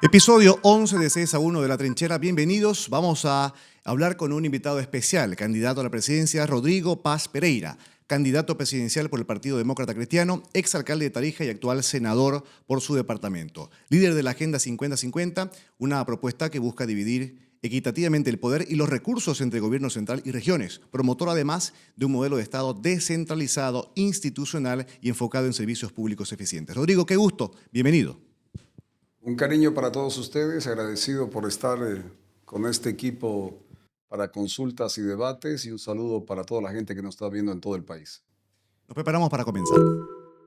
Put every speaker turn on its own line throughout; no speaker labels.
Episodio 11 de 6 a 1 de La Trinchera. Bienvenidos. Vamos a hablar con un invitado especial, candidato a la presidencia, Rodrigo Paz Pereira, candidato presidencial por el Partido Demócrata Cristiano, exalcalde de Tarija y actual senador por su departamento. Líder de la Agenda 50-50, una propuesta que busca dividir equitativamente el poder y los recursos entre gobierno central y regiones, promotor además de un modelo de Estado descentralizado, institucional y enfocado en servicios públicos eficientes. Rodrigo, qué gusto. Bienvenido.
Un cariño para todos ustedes, agradecido por estar con este equipo para consultas y debates y un saludo para toda la gente que nos está viendo en todo el país.
Nos preparamos para comenzar.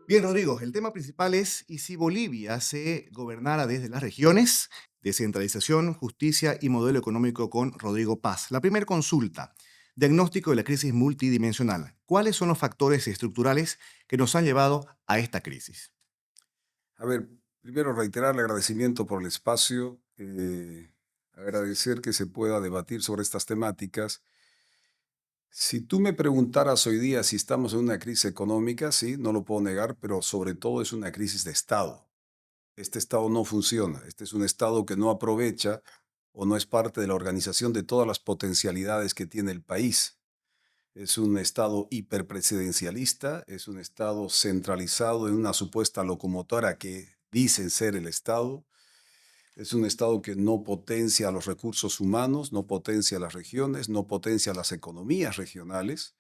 Bien, Rodrigo, el tema principal es ¿y si Bolivia se gobernara desde las regiones? Descentralización, justicia y modelo económico con Rodrigo Paz. La primera consulta, diagnóstico de la crisis multidimensional. ¿Cuáles son los factores estructurales que nos han llevado a esta crisis?
A ver, primero reiterar el agradecimiento por el espacio, agradecer que se pueda debatir sobre estas temáticas. Si tú me preguntaras hoy día si estamos en una crisis económica, sí, no lo puedo negar, pero sobre todo es una crisis de Estado. Este Estado no funciona, este es un Estado que no aprovecha o no es parte de la organización de todas las potencialidades que tiene el país. Es un Estado hiperpresidencialista, es un Estado centralizado en una supuesta locomotora que dicen ser el Estado. Es un Estado que no potencia los recursos humanos, no potencia las regiones, no potencia las economías regionales.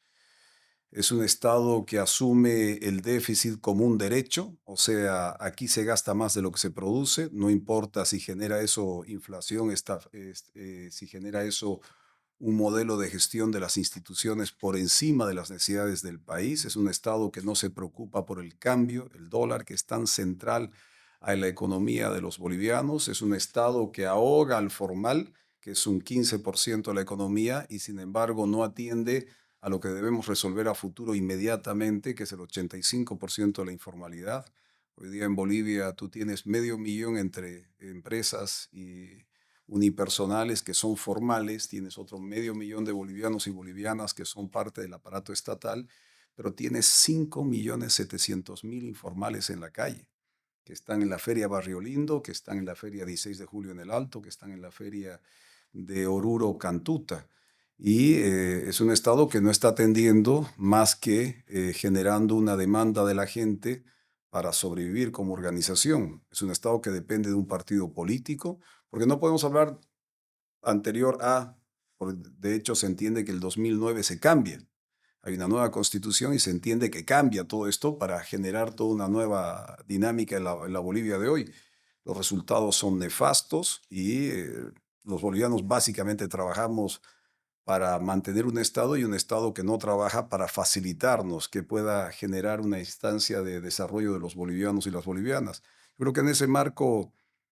Es un Estado que asume el déficit como un derecho, o sea, aquí se gasta más de lo que se produce, no importa si genera eso inflación, si genera eso un modelo de gestión de las instituciones por encima de las necesidades del país. Es un Estado que no se preocupa por el cambio, el dólar, que es tan central a la economía de los bolivianos. Es un Estado que ahoga al formal, que es un 15% de la economía, y sin embargo no atiende a lo que debemos resolver a futuro inmediatamente, que es el 85% de la informalidad. Hoy día en Bolivia tú tienes 500.000 entre empresas y unipersonales que son formales, tienes otro 500.000 de bolivianos y bolivianas que son parte del aparato estatal, pero tienes 5.700.000 informales en la calle, que están en la Feria Barrio Lindo, que están en la Feria 16 de Julio en el Alto, que están en la Feria de Oruro Cantuta. Y es un Estado que no está atendiendo más que generando una demanda de la gente para sobrevivir como organización. Es un Estado que depende de un partido político, porque no podemos hablar anterior a, de hecho se entiende que el 2009 se cambia. Hay una nueva constitución y se entiende que cambia todo esto para generar toda una nueva dinámica en la Bolivia de hoy. Los resultados son nefastos y los bolivianos básicamente trabajamos para mantener un Estado y un Estado que no trabaja para facilitarnos, que pueda generar una instancia de desarrollo de los bolivianos y las bolivianas. Yo creo que en ese marco,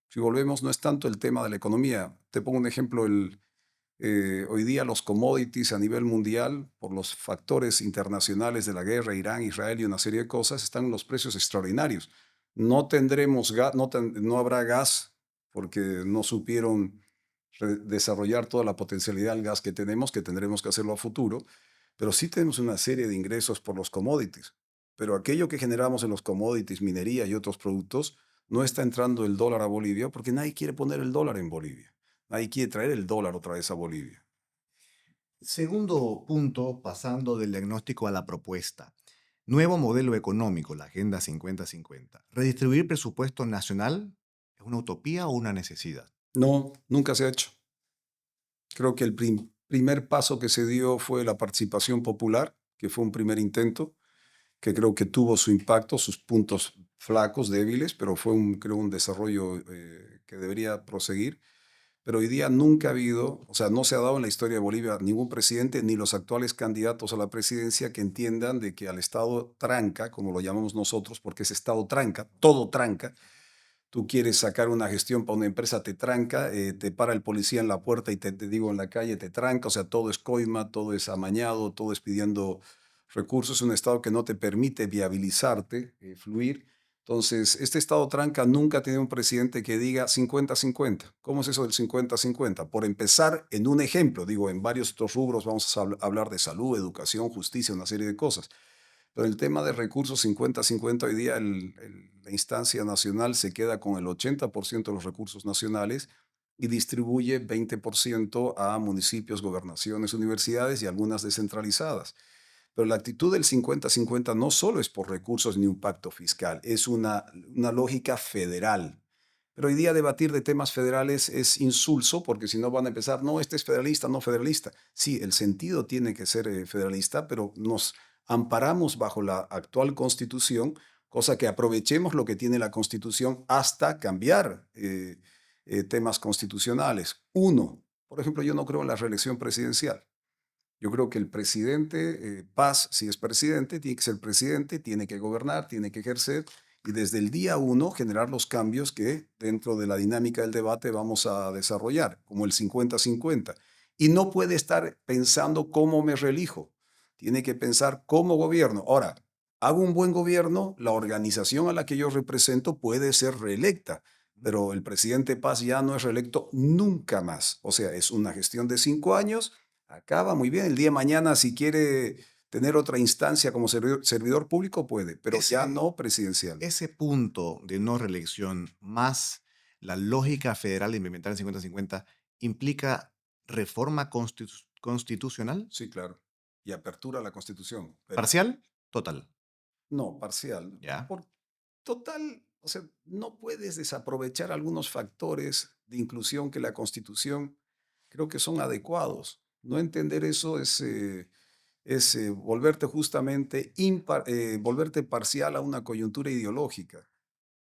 si volvemos, no es tanto el tema de la economía. Te pongo un ejemplo, hoy día los commodities a nivel mundial, por los factores internacionales de la guerra, Irán, Israel y una serie de cosas, están en los precios extraordinarios. No tendremos gas, no habrá gas porque no supieron desarrollar toda la potencialidad del gas que tenemos, que tendremos que hacerlo a futuro, pero sí tenemos una serie de ingresos por los commodities. Pero aquello que generamos en los commodities, minería y otros productos, no está entrando el dólar a Bolivia porque nadie quiere poner el dólar en Bolivia. Nadie quiere traer el dólar otra vez a Bolivia.
Segundo punto, pasando del diagnóstico a la propuesta. Nuevo modelo económico, la Agenda 50-50. ¿Redistribuir presupuesto nacional es una utopía o una necesidad?
No, nunca se ha hecho. Creo que el primer paso que se dio fue la participación popular, que fue un primer intento, que creo que tuvo su impacto, sus puntos flacos, débiles, pero fue creo, un desarrollo que debería proseguir. Pero hoy día nunca ha habido, o sea, no se ha dado en la historia de Bolivia ningún presidente ni los actuales candidatos a la presidencia que entiendan de que al Estado tranca, como lo llamamos nosotros, porque ese Estado tranca, todo tranca. Tú quieres sacar una gestión para una empresa, te tranca, te para el policía en la puerta y te digo en la calle, te tranca, o sea, todo es coima, todo es amañado, todo es pidiendo recursos, es un Estado que no te permite viabilizarte, fluir. Entonces, este Estado tranca nunca ha tenido un presidente que diga 50-50. ¿Cómo es eso del 50-50? Por empezar, en un ejemplo, digo, en varios otros rubros vamos a hablar de salud, educación, justicia, una serie de cosas. Pero el tema de recursos 50-50, hoy día la instancia nacional se queda con el 80% de los recursos nacionales y distribuye 20% a municipios, gobernaciones, universidades y algunas descentralizadas. Pero la actitud del 50-50 no solo es por recursos ni un pacto fiscal, es una lógica federal. Pero hoy día debatir de temas federales es insulso porque si no van a empezar, no, este es federalista, no federalista. Sí, el sentido tiene que ser federalista, pero nos amparamos bajo la actual constitución, cosa que aprovechemos lo que tiene la constitución hasta cambiar temas constitucionales. Uno, por ejemplo, yo no creo en la reelección presidencial. Yo creo que el presidente, Paz, si es presidente, tiene que ser presidente, tiene que gobernar, tiene que ejercer y desde el día uno generar los cambios que dentro de la dinámica del debate vamos a desarrollar, como el 50-50. Y no puede estar pensando cómo me reelijo, tiene que pensar cómo gobierno. Ahora, hago un buen gobierno, la organización a la que yo represento puede ser reelecta, pero el presidente Paz ya no es reelecto nunca más. O sea, es una gestión de 5 años. Acaba muy bien. El día de mañana, si quiere tener otra instancia como servidor público, puede, pero ya
Ese,
no presidencial.
ese punto de no reelección más la lógica federal de implementar el 50-50 implica reforma constitucional
Sí, claro. Y apertura a la Constitución, pero
parcial, total.
no parcial.
¿Ya?
Por total, o sea, no puedes desaprovechar algunos factores de inclusión que la Constitución creo que son adecuados. No entender eso es volverte justamente volverte parcial a una coyuntura ideológica.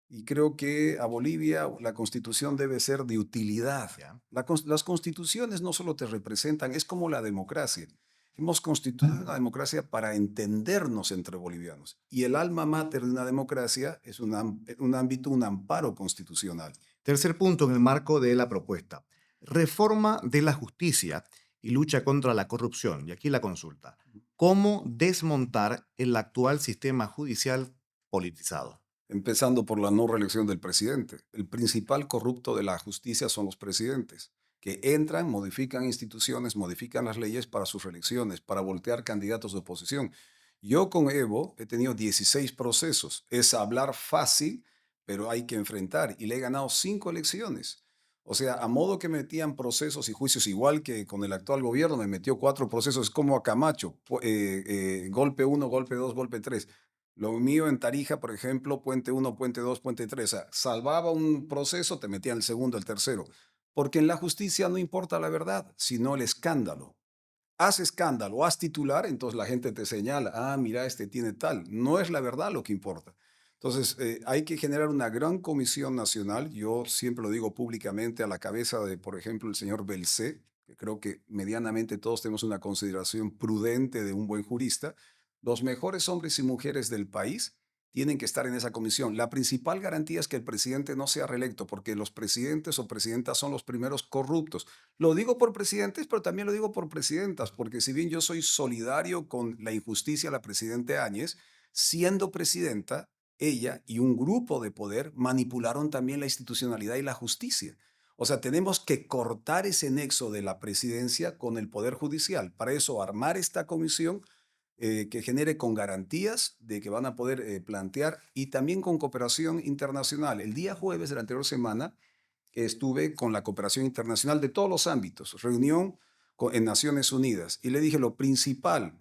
Y creo que a Bolivia la constitución debe ser de utilidad.
¿Ya?
Las constituciones no solo te representan, es como la democracia. Hemos constituido una democracia para entendernos entre bolivianos. Y el alma mater de una democracia es un ámbito, un amparo constitucional.
Tercer punto en el marco de la propuesta. Reforma de la justicia y lucha contra la corrupción. Y aquí la consulta. ¿Cómo desmontar el actual sistema judicial politizado?
Empezando por la no reelección del presidente. El principal corrupto de la justicia son los presidentes, que entran, modifican instituciones, modifican las leyes para sus reelecciones, para voltear candidatos de oposición. Yo con Evo he tenido 16 procesos. Es hablar fácil, pero hay que enfrentar. Y le he ganado 5 elecciones. O sea, a modo que metían procesos y juicios, igual que con el actual gobierno, me metió 4 procesos como a Camacho. Golpe uno, golpe 2, golpe 3. Lo mío en Tarija, por ejemplo, puente 1, puente 2, puente 3. O sea, salvaba un proceso, te metían el segundo, el tercero. Porque en la justicia no importa la verdad, sino el escándalo. Haz escándalo, haz titular, entonces la gente te señala, ah, mira, este tiene tal. No es la verdad lo que importa. Entonces, hay que generar una gran comisión nacional. Yo siempre lo digo públicamente a la cabeza de, por ejemplo, el señor Belcé, que creo que medianamente todos tenemos una consideración prudente de un buen jurista. Los mejores hombres y mujeres del país tienen que estar en esa comisión. La principal garantía es que el presidente no sea reelecto, porque los presidentes o presidentas son los primeros corruptos. Lo digo por presidentes, pero también lo digo por presidentas, porque si bien yo soy solidario con la injusticia de la presidenta Áñez, siendo presidenta, ella y un grupo de poder manipularon también la institucionalidad y la justicia. O sea, tenemos que cortar ese nexo de la presidencia con el poder judicial. Para eso, armar esta comisión que genere con garantías de que van a poder plantear y también con cooperación internacional. El día jueves de la anterior semana estuve con la cooperación internacional de todos los ámbitos, reunión en Naciones Unidas, y le dije lo principal,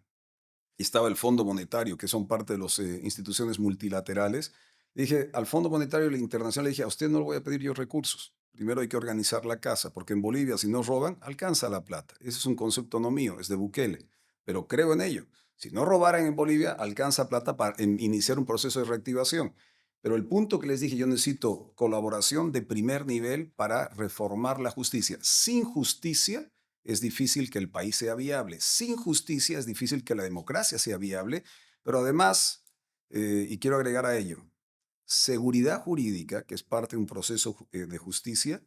estaba el Fondo Monetario, que son parte de las instituciones multilaterales, le dije al Fondo Monetario Internacional, le dije, a usted no le voy a pedir yo recursos, primero hay que organizar la casa, porque en Bolivia si no roban, alcanza la plata. Ese es un concepto no mío, es de Bukele, pero creo en ello. Si no robaran en Bolivia, alcanza plata para iniciar un proceso de reactivación. Pero el punto que les dije, yo necesito colaboración de primer nivel para reformar la justicia. Sin justicia es difícil que el país sea viable. Sin justicia es difícil que la democracia sea viable. Pero además, y quiero agregar a ello, seguridad jurídica, que es parte de un proceso de justicia,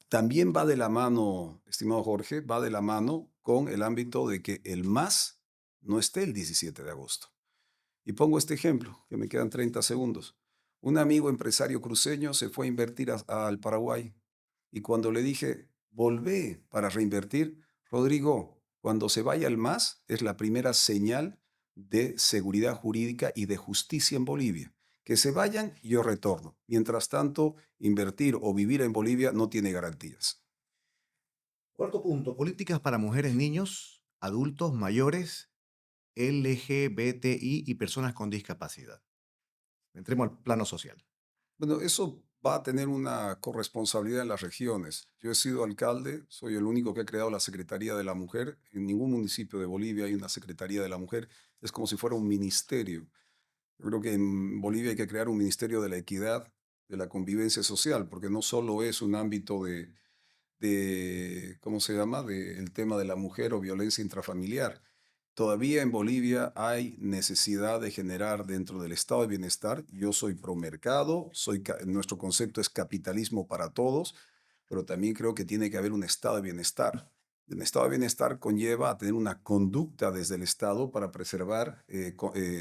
también va de la mano, estimado Jorge, va de la mano con el ámbito de que el MAS no esté el 17 de agosto. Y pongo este ejemplo, que me quedan 30 segundos. Un amigo empresario cruceño se fue a invertir al Paraguay y cuando le dije, volvé para reinvertir, Rodrigo, cuando se vaya al MAS es la primera señal de seguridad jurídica y de justicia en Bolivia. Que se vayan y yo retorno. Mientras tanto, invertir o vivir en Bolivia no tiene garantías.
Cuarto punto, políticas para mujeres, niños, adultos, mayores, LGBTI y personas con discapacidad. Entremos al plano social.
Bueno, eso va a tener una corresponsabilidad en las regiones. Yo he sido alcalde, soy el único que ha creado la Secretaría de la Mujer. En ningún municipio de Bolivia hay una Secretaría de la Mujer. Es como si fuera un ministerio. Yo creo que en Bolivia hay que crear un ministerio de la equidad, de la convivencia social, porque no solo es un ámbito de ¿cómo se llama?, del tema de la mujer o violencia intrafamiliar. Todavía en Bolivia hay necesidad de generar dentro del estado de bienestar. Yo soy promercado, nuestro concepto es capitalismo para todos, pero también creo que tiene que haber un estado de bienestar. Un estado de bienestar conlleva a tener una conducta desde el Estado para preservar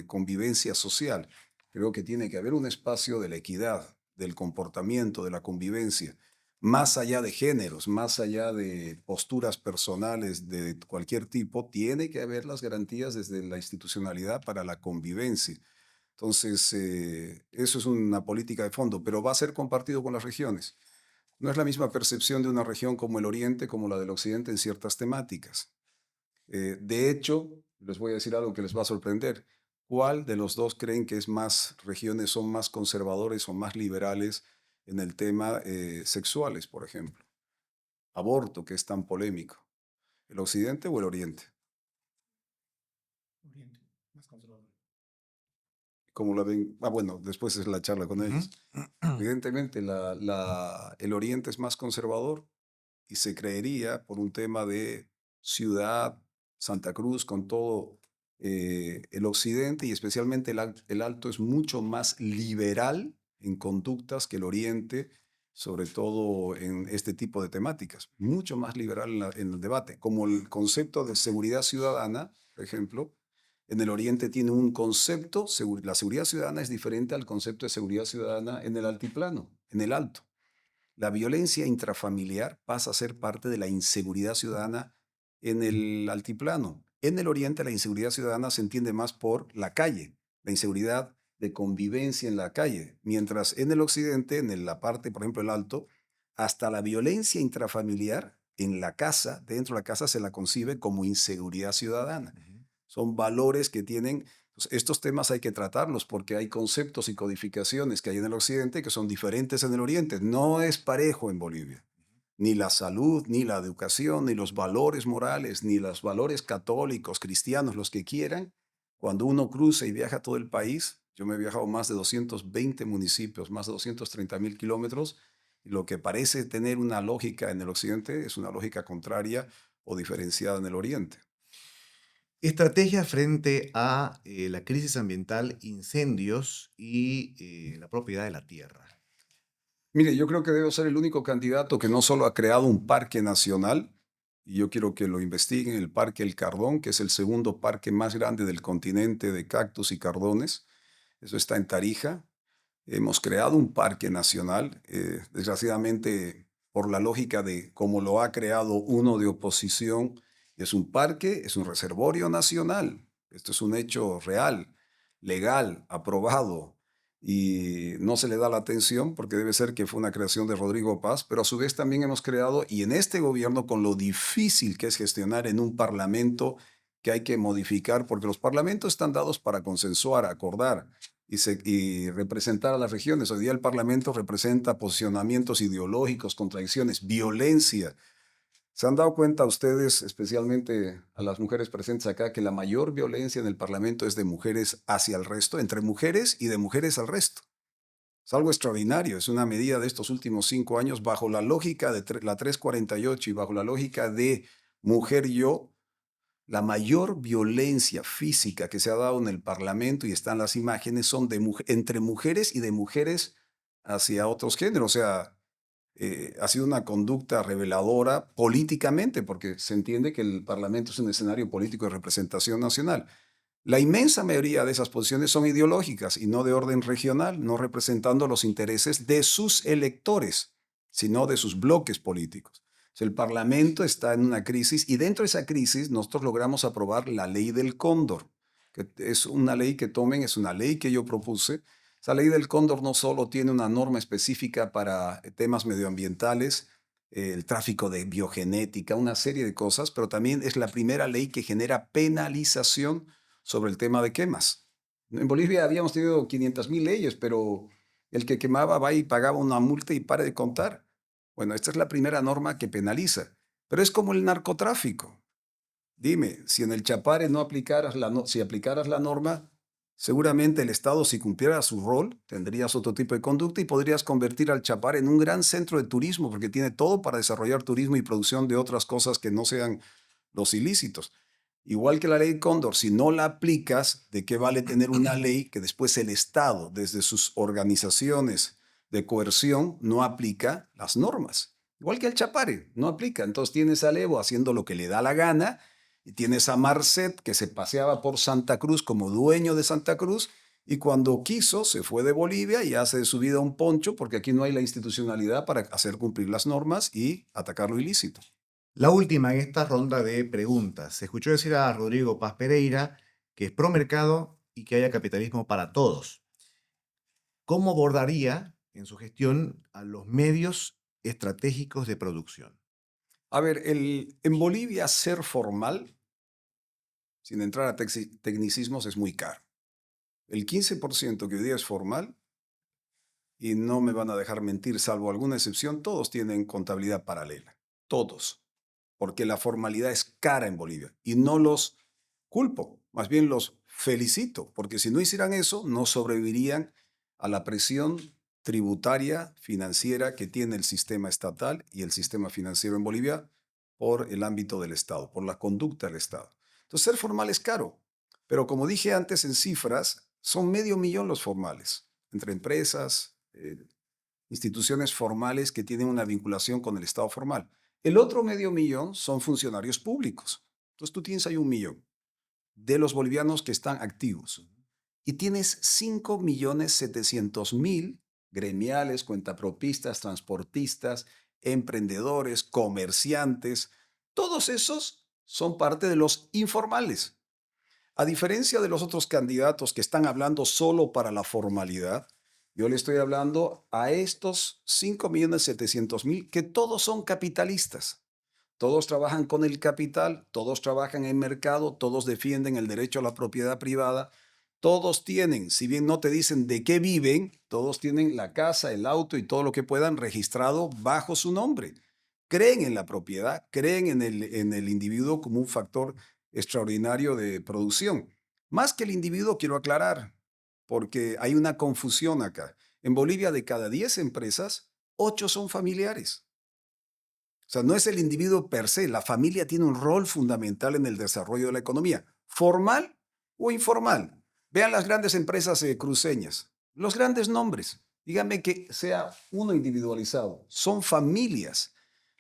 convivencia social. Creo que tiene que haber un espacio de la equidad, del comportamiento, de la convivencia, más allá de géneros, más allá de posturas personales de cualquier tipo, tiene que haber las garantías desde la institucionalidad para la convivencia. Entonces, eso es una política de fondo, pero va a ser compartido con las regiones. No es la misma percepción de una región como el Oriente, como la del Occidente en ciertas temáticas. De hecho, les voy a decir algo que les va a sorprender. ¿Cuál de los dos creen que es más, regiones son más conservadores o más liberales en el tema sexuales, por ejemplo? Aborto, que es tan polémico. ¿El Occidente o el Oriente?
Oriente, más conservador.
¿Cómo la ven? Ah, bueno, después es la charla con
Ujú.
ellos. Evidentemente, el Oriente es más conservador y se creería por un tema de ciudad, Santa Cruz, con todo el Occidente y especialmente el Alto es mucho más liberal en conductas que el Oriente, sobre todo en este tipo de temáticas, mucho más liberal en el debate, como el concepto de seguridad ciudadana, por ejemplo. En el Oriente tiene un concepto, la seguridad ciudadana es diferente al concepto de seguridad ciudadana en el altiplano, en el alto. La violencia intrafamiliar pasa a ser parte de la inseguridad ciudadana en el altiplano. En el Oriente la inseguridad ciudadana se entiende más por la calle, la inseguridad de convivencia en la calle, mientras en el Occidente, en la parte, por ejemplo, el alto, hasta la violencia intrafamiliar en la casa, dentro de la casa se la concibe como inseguridad ciudadana.
Ujú.
Son valores que tienen, pues, estos temas hay que tratarlos porque hay conceptos y codificaciones que hay en el Occidente que son diferentes en el Oriente. No es parejo en Bolivia. Ni la salud, ni la educación, ni los valores morales, ni los valores católicos, cristianos, los que quieran. Cuando uno cruza y viaja todo el país, yo me he viajado más de 220 municipios, más de 230.000 kilómetros, y lo que parece tener una lógica en el Occidente es una lógica contraria o diferenciada en el Oriente.
Estrategia frente a la crisis ambiental, incendios y la propiedad de la tierra.
Mire, yo creo que debo ser el único candidato que no solo ha creado un parque nacional, y yo quiero que lo investiguen, el Parque El Cardón, que es el segundo parque más grande del continente de cactus y cardones. Eso está en Tarija. Hemos creado un parque nacional, desgraciadamente por la lógica de cómo lo ha creado uno de oposición, es un parque, es un reservorio nacional. Esto es un hecho real, legal, aprobado, y no se le da la atención porque debe ser que fue una creación de Rodrigo Paz, pero a su vez también hemos creado, y en este gobierno con lo difícil que es gestionar en un parlamento que hay que modificar, porque los parlamentos están dados para consensuar, acordar y representar a las regiones. Hoy día el Parlamento representa posicionamientos ideológicos, contradicciones, violencia. ¿Se han dado cuenta ustedes, especialmente a las mujeres presentes acá, que la mayor violencia en el Parlamento es de mujeres hacia el resto, entre mujeres y de mujeres al resto? Es algo extraordinario, es una medida de estos últimos 5 años bajo la lógica de la 348 y bajo la lógica de mujer-yo. La mayor violencia física que se ha dado en el Parlamento, y están las imágenes, son entre mujeres y de mujeres hacia otros géneros. O sea, ha sido una conducta reveladora políticamente, porque se entiende que el Parlamento es un escenario político de representación nacional. La inmensa mayoría de esas posiciones son ideológicas y no de orden regional, no representando los intereses de sus electores, sino de sus bloques políticos. O sea, el Parlamento está en una crisis y dentro de esa crisis nosotros logramos aprobar la ley del cóndor, que es una ley que tomen, es una ley que yo propuse. Esa ley del cóndor no solo tiene una norma específica para temas medioambientales, el tráfico de biogenética, una serie de cosas, pero también es la primera ley que genera penalización sobre el tema de quemas. En Bolivia habíamos tenido 500.000 leyes, pero el que quemaba va y pagaba una multa y para de contar. Bueno, esta es la primera norma que penaliza, pero es como el narcotráfico. Dime, si en el Chapare no aplicaras si aplicaras la norma, seguramente el Estado, si cumpliera su rol, tendrías otro tipo de conducta y podrías convertir al Chapare en un gran centro de turismo, porque tiene todo para desarrollar turismo y producción de otras cosas que no sean los ilícitos. Igual que la ley Cóndor, si no la aplicas, ¿de qué vale tener una ley que después el Estado, desde sus organizaciones de coerción, no aplica las normas? Igual que el Chapare, no aplica. Entonces tienes a Levo haciendo lo que le da la gana y tienes a Marcet que se paseaba por Santa Cruz como dueño de Santa Cruz y cuando quiso se fue de Bolivia y hace de su vida un poncho porque aquí no hay la institucionalidad para hacer cumplir las normas y atacar lo ilícito.
La última en esta ronda de preguntas. Se escuchó decir a Rodrigo Paz Pereira que es pro mercado y que haya capitalismo para todos. ¿Cómo abordaría en su gestión a los medios estratégicos de producción?
A ver, en Bolivia ser formal, sin entrar a tecnicismos, es muy caro. El 15% que hoy día es formal, y no me van a dejar mentir, salvo alguna excepción, todos tienen contabilidad paralela. Todos. Porque la formalidad es cara en Bolivia. Y no los culpo, más bien los felicito, porque si no hicieran eso, no sobrevivirían a la presión tributaria, financiera que tiene el sistema estatal y el sistema financiero en Bolivia por el ámbito del Estado, por la conducta del Estado. Entonces, ser formal es caro, pero como dije antes en cifras, son 500.000 los formales, entre empresas, instituciones formales que tienen una vinculación con el Estado formal. El otro 500.000 son funcionarios públicos. Entonces tú tienes ahí 1.000.000 de los bolivianos que están activos y tienes 5.700.000 gremiales, cuentapropistas, transportistas, emprendedores, comerciantes. Todos esos son parte de los informales. A diferencia de los otros candidatos que están hablando solo para la formalidad, yo le estoy hablando a estos 5.700.000 que todos son capitalistas. Todos trabajan con el capital, todos trabajan en mercado, todos defienden el derecho a la propiedad privada, todos tienen, si bien no te dicen de qué viven, todos tienen la casa, el auto y todo lo que puedan registrado bajo su nombre. Creen en la propiedad, creen en el individuo como un factor extraordinario de producción. Más que el individuo, quiero aclarar, porque hay una confusión acá. En Bolivia, de cada 10 empresas, 8 son familiares. O sea, no es el individuo per se, la familia tiene un rol fundamental en el desarrollo de la economía, formal o informal. Vean las grandes empresas cruceñas, los grandes nombres. Díganme que sea uno individualizado. Son familias,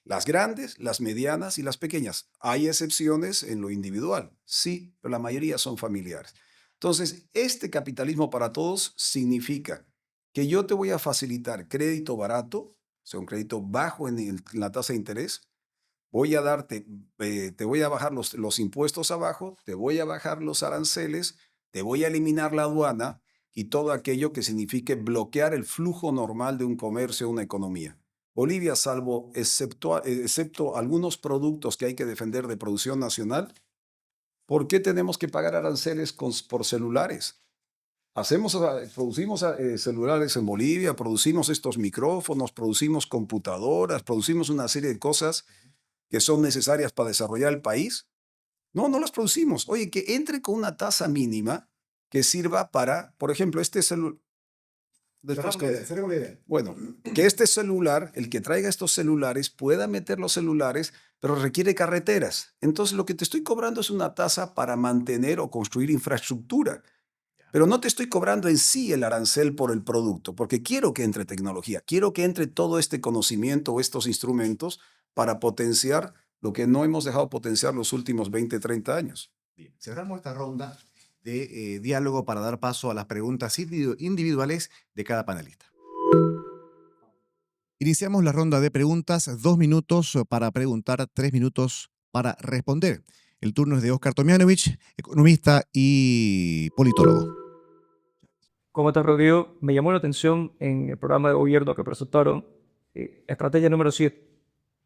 las grandes, las medianas y las pequeñas. Hay excepciones en lo individual, sí, pero la mayoría son familiares. Entonces, este capitalismo para todos significa que yo te voy a facilitar crédito barato, o sea, un crédito bajo en la tasa de interés. Voy a darte, te voy a bajar los impuestos abajo, te voy a bajar los aranceles, te voy a eliminar la aduana y todo aquello que signifique bloquear el flujo normal de un comercio o una economía. Bolivia, excepto algunos productos que hay que defender de producción nacional, ¿por qué tenemos que pagar aranceles por celulares? Producimos celulares en Bolivia, producimos estos micrófonos, producimos computadoras, producimos una serie de cosas que son necesarias para desarrollar el país. No, no las producimos. Oye, que entre con una tasa mínima que sirva para, por ejemplo, este celular. Bueno, que este celular, el que traiga estos celulares, pueda meter los celulares, pero requiere carreteras. Entonces, lo que te estoy cobrando es una tasa para mantener o construir infraestructura. Pero no te estoy cobrando en sí el arancel por el producto, porque quiero que entre tecnología, quiero que entre todo este conocimiento o estos instrumentos para potenciar lo que no hemos dejado potenciar los últimos 20, 30 años.
Bien, cerramos esta ronda de diálogo para dar paso a las preguntas individuales de cada panelista. Iniciamos la ronda de preguntas, 2 minutos para preguntar, 3 minutos para responder. El turno es de Óscar Tomjanovich, economista y politólogo.
¿Cómo estás, Rodrigo? Me llamó la atención en el programa de gobierno que presentaron, estrategia número 7,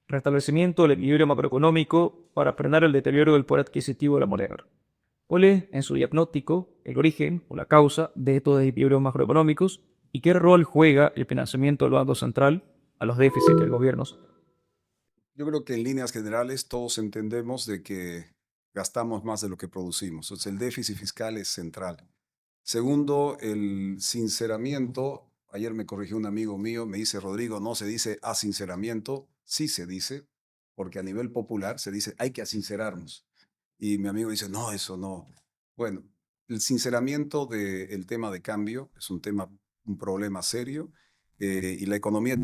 restablecimiento del equilibrio macroeconómico para frenar el deterioro del poder adquisitivo de la moneda. ¿Cuál es, en su diagnóstico, el origen o la causa de estos desequilibrios macroeconómicos y qué rol juega el financiamiento del Banco Central a los déficits del gobierno?
Yo creo que en líneas generales todos entendemos de que gastamos más de lo que producimos. Entonces, el déficit fiscal es central. Segundo, el sinceramiento. Ayer me corrigió un amigo mío, me dice, Rodrigo, no se dice asinceramiento, sí se dice, porque a nivel popular se dice hay que asincerarnos. Y mi amigo dice, no, eso no. Bueno, el sinceramiento del tema de cambio es un problema serio, y la economía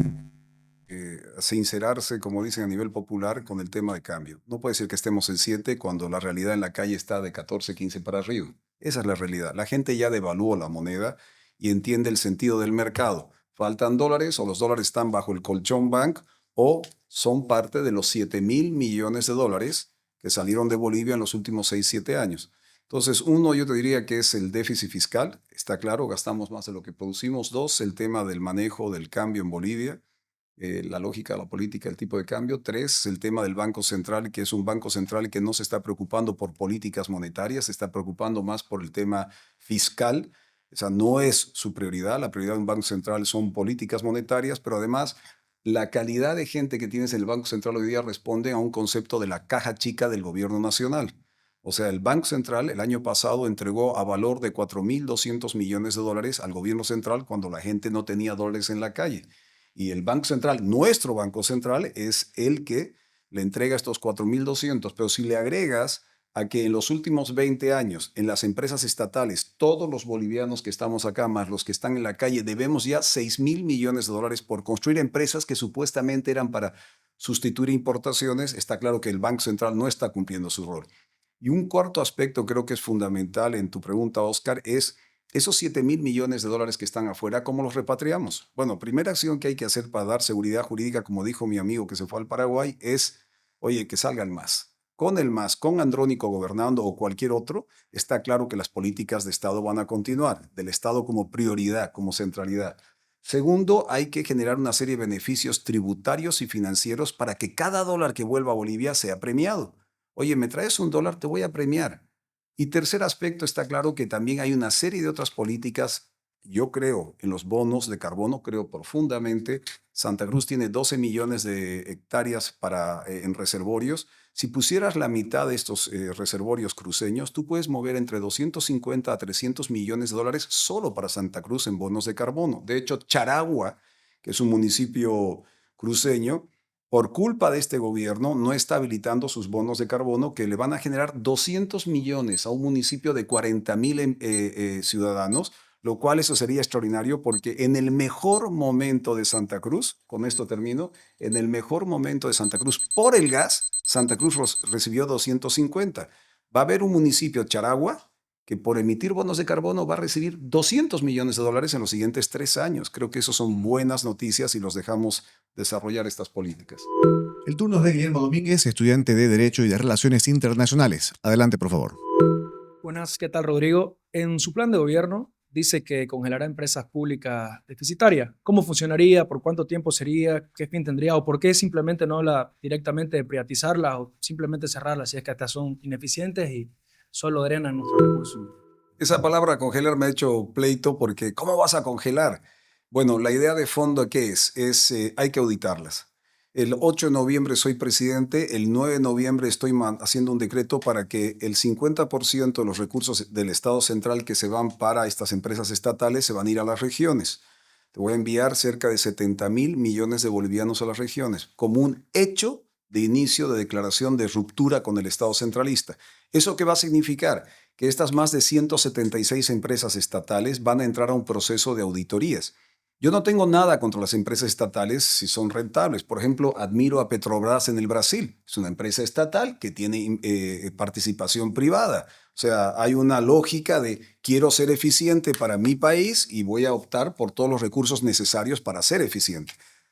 sincerarse, como dicen a nivel popular, con el tema de cambio. No puede ser que estemos en 7 cuando la realidad en la calle está de 14, 15 para arriba. Esa es la realidad. La gente ya devaluó la moneda y entiende el sentido del mercado. Faltan dólares o los dólares están bajo el colchón bank o son parte de los 7.000 millones de dólares que salieron de Bolivia en los últimos 6, 7 años. Entonces, uno, yo te diría que es el déficit fiscal. Está claro, gastamos más de lo que producimos. Dos, el tema del manejo del cambio en Bolivia. La lógica, la política, el tipo de cambio. Tres, el tema del Banco Central, que es un Banco Central que no se está preocupando por políticas monetarias, se está preocupando más por el tema fiscal. O sea, no es su prioridad. La prioridad de un Banco Central son políticas monetarias, pero además la calidad de gente que tienes en el Banco Central hoy día responde a un concepto de la caja chica del gobierno nacional. O sea, el Banco Central el año pasado entregó a valor de 4.200 millones de dólares al gobierno central cuando la gente no tenía dólares en la calle. Y el Banco Central, nuestro Banco Central, es el que le entrega estos 4.200. Pero si le agregas a que en los últimos 20 años, en las empresas estatales, todos los bolivianos que estamos acá, más los que están en la calle, debemos ya 6.000 millones de dólares por construir empresas que supuestamente eran para sustituir importaciones, está claro que el Banco Central no está cumpliendo su rol. Y un cuarto aspecto creo que es fundamental en tu pregunta, Oscar, es esos 7.000 millones de dólares que están afuera, ¿cómo los repatriamos? Bueno, primera acción que hay que hacer para dar seguridad jurídica, como dijo mi amigo que se fue al Paraguay, es, oye, que salgan más. Con el MAS, con Andrónico gobernando o cualquier otro, está claro que las políticas de Estado van a continuar, del Estado como prioridad, como centralidad. Segundo, hay que generar una serie de beneficios tributarios y financieros para que cada dólar que vuelva a Bolivia sea premiado. Oye, me traes un dólar, te voy a premiar. Y tercer aspecto, está claro que también hay una serie de otras políticas. Yo creo en los bonos de carbono, creo profundamente. Santa Cruz tiene 12 millones de hectáreas en reservorios. Si pusieras la mitad de estos reservorios cruceños, tú puedes mover entre 250 a 300 millones de dólares solo para Santa Cruz en bonos de carbono. De hecho, Charagua, que es un municipio cruceño, por culpa de este gobierno, no está habilitando sus bonos de carbono que le van a generar 200 millones a un municipio de 40.000 ciudadanos, lo cual eso sería extraordinario porque en el mejor momento de Santa Cruz, con esto termino, en el mejor momento de Santa Cruz por el gas, Santa Cruz recibió 250. Va a haber un municipio, Charagua, que por emitir bonos de carbono va a recibir 200 millones de dólares en los siguientes 3 años. Creo que eso son buenas noticias y los dejamos desarrollar estas políticas.
El turno es de Guillermo Domínguez, estudiante de Derecho y de Relaciones Internacionales. Adelante, por favor.
Buenas, ¿qué tal, Rodrigo? En su plan de gobierno dice que congelará empresas públicas deficitarias. ¿Cómo funcionaría? ¿Por cuánto tiempo sería? ¿Qué fin tendría? ¿O por qué simplemente no habla directamente de privatizarlas o simplemente cerrarlas si es que estas son ineficientes y solo drenan nuestros recursos?
Esa palabra congelar me ha hecho pleito porque ¿cómo vas a congelar? Bueno, la idea de fondo ¿qué es? Hay que auditarlas. El 8 de noviembre soy presidente, el 9 de noviembre estoy haciendo un decreto para que el 50% de los recursos del Estado central que se van para estas empresas estatales se van a ir a las regiones. Te voy a enviar cerca de 70.000 millones de bolivianos a las regiones como un hecho de inicio de declaración de ruptura con el Estado centralista. ¿Eso qué va a significar? Que estas más de 176 empresas estatales van a entrar a un proceso de auditorías. Yo no tengo nada contra las empresas estatales si son rentables. Por ejemplo, admiro a Petrobras en el Brasil. Es una empresa estatal que tiene participación privada. O sea, hay una lógica de quiero ser eficiente para mi país y voy a optar por todos los recursos necesarios para ser eficiente.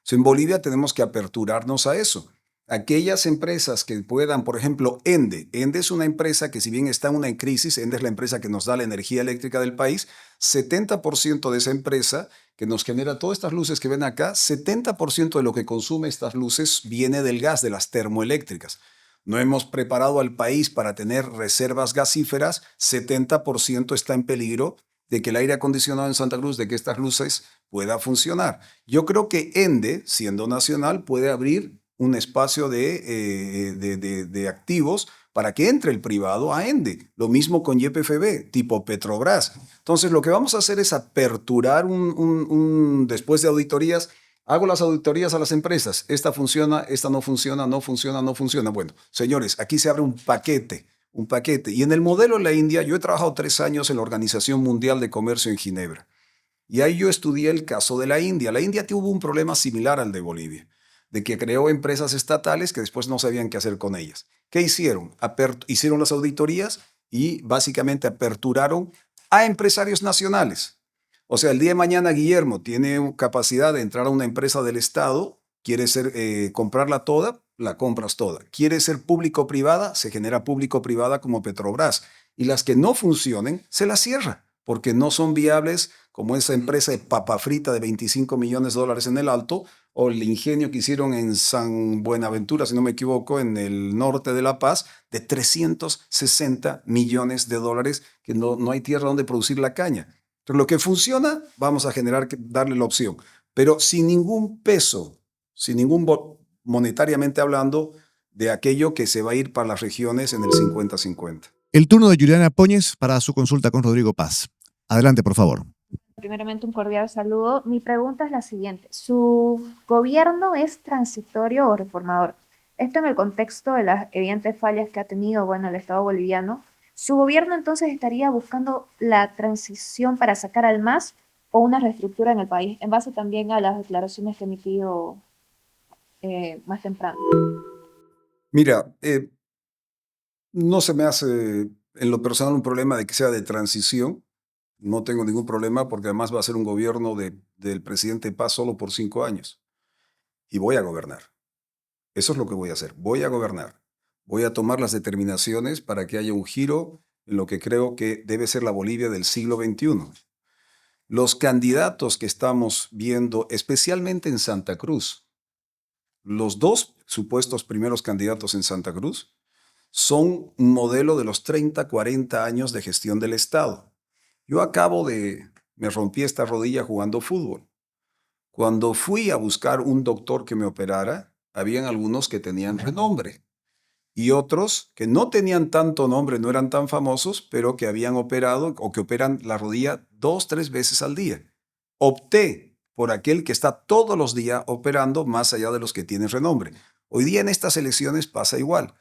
En Bolivia tenemos que aperturarnos a eso. Aquellas empresas que puedan, por ejemplo, Ende. Ende es una empresa que, si bien está en una crisis, Ende es la empresa que nos da la energía eléctrica del país. 70% de esa empresa que nos genera todas estas luces que ven acá, 70% de lo que consume estas luces viene del gas, de las termoeléctricas. No hemos preparado al país para tener reservas gasíferas. 70% está en peligro de que el aire acondicionado en Santa Cruz, de que estas luces pueda funcionar. Yo creo que Ende, siendo nacional, puede abrir un espacio de activos para que entre el privado a Ende. Lo mismo con YPFB, tipo Petrobras. Entonces, lo que vamos a hacer es aperturar después de auditorías, hago las auditorías a las empresas. Esta funciona, esta no funciona, no funciona, no funciona. Bueno, señores, aquí se abre un paquete. Y en el modelo de la India, yo he trabajado 3 años en la Organización Mundial de Comercio en Ginebra. Y ahí yo estudié el caso de la India. La India tuvo un problema similar al de Bolivia, de que creó empresas estatales que después no sabían qué hacer con ellas. ¿Qué hicieron? Hicieron las auditorías y básicamente aperturaron a empresarios nacionales. O sea, el día de mañana Guillermo tiene capacidad de entrar a una empresa del Estado, quiere comprarla toda, la compras toda. Quiere ser público-privada, se genera público-privada como Petrobras. Y las que no funcionen, se las cierra, porque no son viables, como esa empresa de papa frita de 25 millones de dólares en el Alto, o el ingenio que hicieron en San Buenaventura, si no me equivoco, en el norte de La Paz, de 360 millones de dólares, que no hay tierra donde producir la caña. Entonces, lo que funciona, vamos a darle la opción, pero sin ningún peso, monetariamente hablando, de aquello que se va a ir para las regiones en el 50-50.
El turno de Juliana Póñez para su consulta con Rodrigo Paz. Adelante, por favor.
Primeramente, un cordial saludo. Mi pregunta es la siguiente. ¿Su gobierno es transitorio o reformador? Esto en el contexto de las evidentes fallas que ha tenido, bueno, el Estado boliviano. ¿Su gobierno entonces estaría buscando la transición para sacar al MAS o una reestructura en el país, en base también a las declaraciones que ha emitido más temprano?
Mira, no se me hace en lo personal un problema de que sea de transición. No tengo ningún problema porque además va a ser un gobierno del presidente Paz solo por 5 años. Y voy a gobernar. Eso es lo que voy a hacer. Voy a gobernar. Voy a tomar las determinaciones para que haya un giro en lo que creo que debe ser la Bolivia del siglo XXI. Los candidatos que estamos viendo, especialmente en Santa Cruz, los 2 supuestos primeros candidatos en Santa Cruz son un modelo de los 30, 40 años de gestión del Estado. Yo me rompí esta rodilla jugando fútbol. Cuando fui a buscar un doctor que me operara, habían algunos que tenían renombre y otros que no tenían tanto nombre, no eran tan famosos, pero que habían operado o que operan la rodilla 2, 3 veces al día. Opté por aquel que está todos los días operando más allá de los que tienen renombre. Hoy día en estas elecciones pasa igual.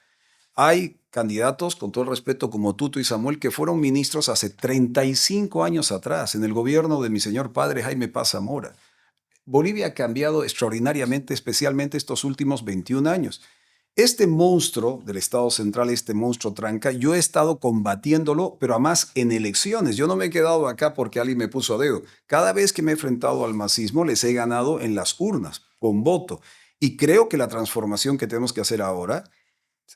Hay candidatos, con todo el respeto, como Tuto y Samuel, que fueron ministros hace 35 años atrás, en el gobierno de mi señor padre Jaime Paz Zamora. Bolivia ha cambiado extraordinariamente, especialmente estos últimos 21 años. Este monstruo del Estado Central, este monstruo tranca, yo he estado combatiéndolo, pero además en elecciones. Yo no me he quedado acá porque alguien me puso a dedo. Cada vez que me he enfrentado al masismo, les he ganado en las urnas, con voto. Y creo que la transformación que tenemos que hacer ahora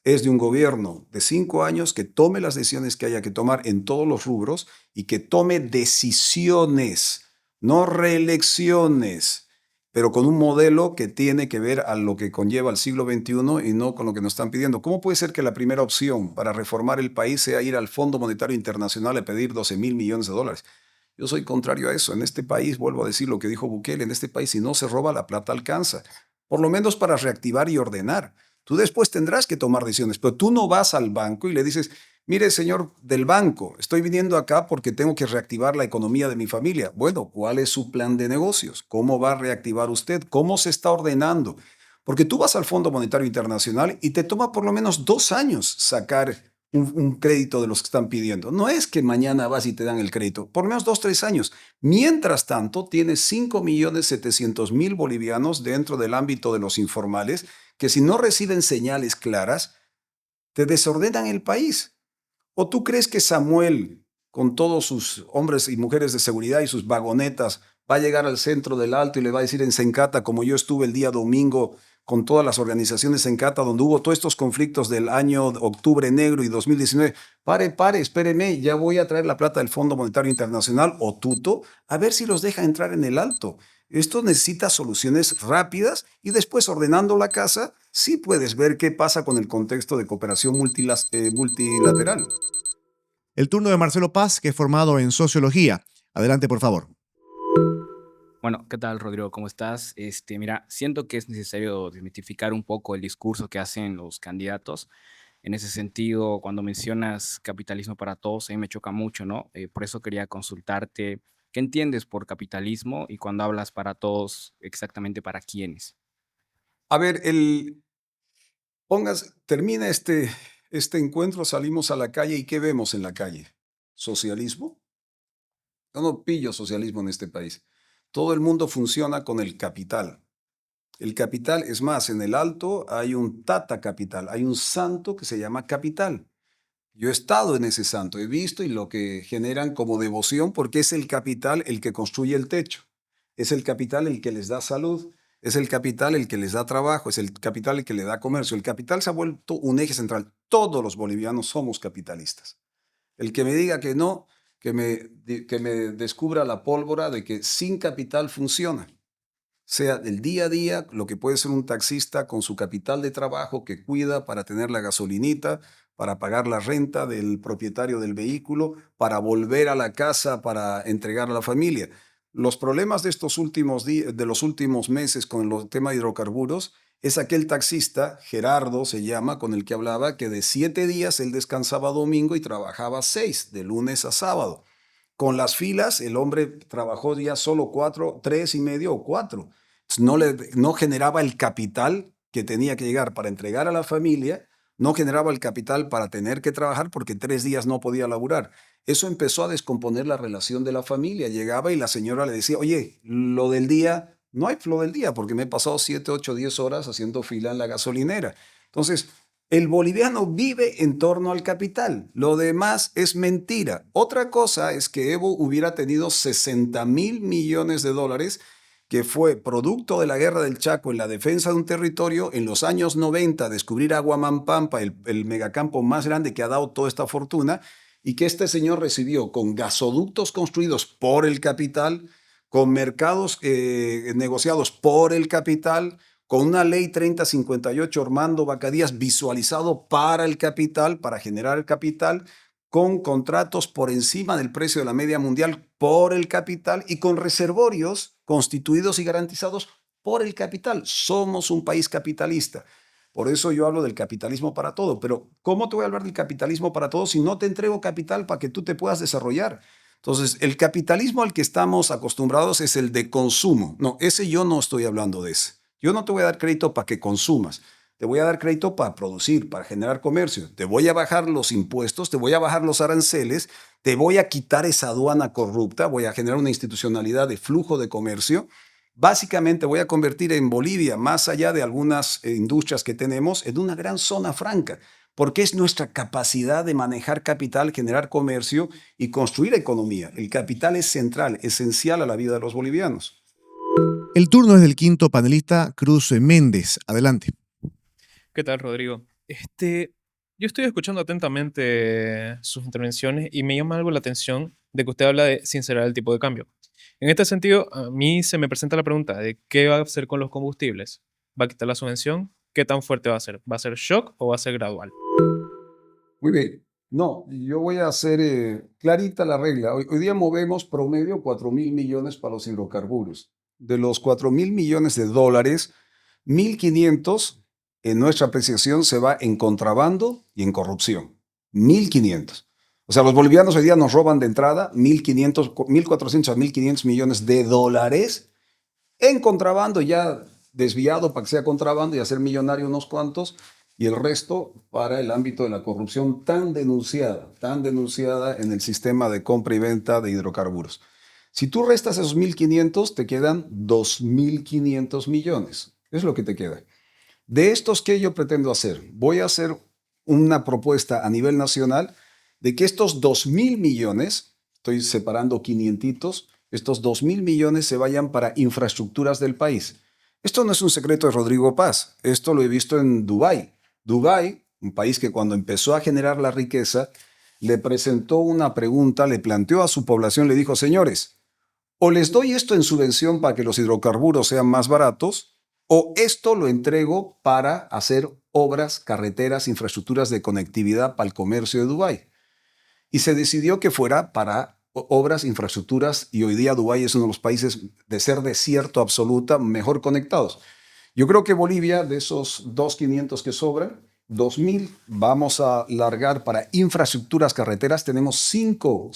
es de un gobierno de 5 años que tome las decisiones que haya que tomar en todos los rubros y que tome decisiones, no reelecciones, pero con un modelo que tiene que ver a lo que conlleva el siglo XXI y no con lo que nos están pidiendo. ¿Cómo puede ser que la primera opción para reformar el país sea ir al Fondo Monetario Internacional a pedir 12,000 millones de dólares? Yo soy contrario a eso. En este país, vuelvo a decir lo que dijo Bukele, en este país si no se roba, la plata alcanza. Por lo menos para reactivar y ordenar. Tú después tendrás que tomar decisiones, pero tú no vas al banco y le dices, mire, señor del banco, estoy viniendo acá porque tengo que reactivar la economía de mi familia. Bueno, ¿cuál es su plan de negocios? ¿Cómo va a reactivar usted? ¿Cómo se está ordenando? Porque tú vas al Fondo Monetario Internacional y te toma por lo menos 2 años sacar un crédito de los que están pidiendo. No es que mañana vas y te dan el crédito, por lo menos 2, 3 años. Mientras tanto, tienes 5.700.000 bolivianos dentro del ámbito de los informales que si no reciben señales claras, te desordenan el país. ¿O tú crees que Samuel, con todos sus hombres y mujeres de seguridad y sus vagonetas, va a llegar al centro del Alto y le va a decir en Sencata, como yo estuve el día domingo con todas las organizaciones Sencata, donde hubo todos estos conflictos del año Octubre Negro y 2019, pare, espéreme, ya voy a traer la plata del Fondo Monetario Internacional o Tuto, a ver si los deja entrar en el Alto. Esto necesita soluciones rápidas y después ordenando la casa, sí puedes ver qué pasa con el contexto de cooperación multilateral.
El turno de Marcelo Paz, que es formado en sociología. Adelante, por favor.
Bueno, ¿qué tal, Rodrigo? ¿Cómo estás? Mira, siento que es necesario desmitificar un poco el discurso que hacen los candidatos. En ese sentido, cuando mencionas capitalismo para todos, a mí me choca mucho, ¿no? Por eso quería consultarte, ¿qué entiendes por capitalismo? Y cuando hablas para todos, exactamente para quiénes.
A ver, termina este encuentro, salimos a la calle y ¿qué vemos en la calle? ¿Socialismo? Yo no pillo socialismo en este país. Todo el mundo funciona con el capital. El capital, es más, en el Alto hay un tata capital, hay un santo que se llama capital. Yo he estado en ese santo, he visto y lo que generan como devoción, porque es el capital el que construye el techo, es el capital el que les da salud, es el capital el que les da trabajo, es el capital el que le da comercio. El capital se ha vuelto un eje central. Todos los bolivianos somos capitalistas. El que me diga que no, que me descubra la pólvora de que sin capital funciona. Sea del día a día, lo que puede ser un taxista con su capital de trabajo que cuida para tener la gasolinita, para pagar la renta del propietario del vehículo, para volver a la casa, para entregar a la familia. Los problemas de estos últimos días, de los últimos meses con el tema de hidrocarburos, es aquel taxista, Gerardo se llama, con el que hablaba, que de 7 días él descansaba domingo y trabajaba 6, de lunes a sábado. Con las filas, el hombre trabajó ya solo 4, 3 y medio o 4. No generaba el capital que tenía que llegar para entregar a la familia, no generaba el capital para tener que trabajar porque 3 días no podía laburar. Eso empezó a descomponer la relación de la familia. Llegaba y la señora le decía, oye, lo del día, no hay lo del día porque me he pasado 7, 8, 10 horas haciendo fila en la gasolinera. Entonces, el boliviano vive en torno al capital. Lo demás es mentira. Otra cosa es que Evo hubiera tenido 60.000 millones de dólares, que fue producto de la guerra del Chaco en la defensa de un territorio. En los años 90, descubrir Aguamampampa, el megacampo más grande que ha dado toda esta fortuna, y que este señor recibió con gasoductos construidos por el capital, con mercados negociados por el capital, con una ley 3058 Armando Bacadías visualizado para el capital, para generar el capital, con contratos por encima del precio de la media mundial por el capital y con reservorios constituidos y garantizados por el capital. Somos un país capitalista. Por eso yo hablo del capitalismo para todo. Pero ¿cómo te voy a hablar del capitalismo para todo si no te entrego capital para que tú te puedas desarrollar? Entonces, el capitalismo al que estamos acostumbrados es el de consumo. No, ese yo no estoy hablando de ese. Yo no te voy a dar crédito para que consumas. Te voy a dar crédito para producir, para generar comercio. Te voy a bajar los impuestos, te voy a bajar los aranceles, te voy a quitar esa aduana corrupta, voy a generar una institucionalidad de flujo de comercio. Básicamente voy a convertir en Bolivia, más allá de algunas industrias que tenemos, en una gran zona franca, porque es nuestra capacidad de manejar capital, generar comercio y construir economía. El capital es central, esencial a la vida de los bolivianos.
El turno es del quinto panelista, Cruz Méndez. Adelante.
¿Qué tal, Rodrigo? Yo estoy escuchando atentamente sus intervenciones y me llama algo la atención de que usted habla de sincerar el tipo de cambio. En este sentido, a mí se me presenta la pregunta de qué va a hacer con los combustibles. ¿Va a quitar la subvención? ¿Qué tan fuerte va a ser? ¿Va a ser shock o va a ser gradual?
Muy bien. No, yo voy a hacer clarita la regla. Hoy día movemos promedio 4.000 millones para los hidrocarburos. De los 4.000 millones de dólares, 1.500 en nuestra apreciación se va en contrabando y en corrupción. 1.500. O sea, los bolivianos hoy día nos roban de entrada 1.500, 1.400 a 1.500 millones de dólares en contrabando, ya desviado para que sea contrabando y hacer millonario unos cuantos, y el resto para el ámbito de la corrupción tan denunciada en el sistema de compra y venta de hidrocarburos. Si tú restas esos 1.500, te quedan 2.500 millones. Es lo que te queda. De estos, ¿qué yo pretendo hacer? Voy a hacer una propuesta a nivel nacional de que estos 2.000 millones, estoy separando 500, estos 2.000 millones se vayan para infraestructuras del país. Esto no es un secreto de Rodrigo Paz, esto lo he visto en Dubái. Dubái, un país que cuando empezó a generar la riqueza, le presentó una pregunta, le planteó a su población, le dijo, señores, o les doy esto en subvención para que los hidrocarburos sean más baratos, o esto lo entrego para hacer obras, carreteras, infraestructuras de conectividad para el comercio de Dubái. Y se decidió que fuera para obras, infraestructuras, y hoy día Dubái es uno de los países de ser desierto absoluta mejor conectados. Yo creo que Bolivia, de esos 2.500 que sobran, 2.000 vamos a largar para infraestructuras carreteras. Tenemos cinco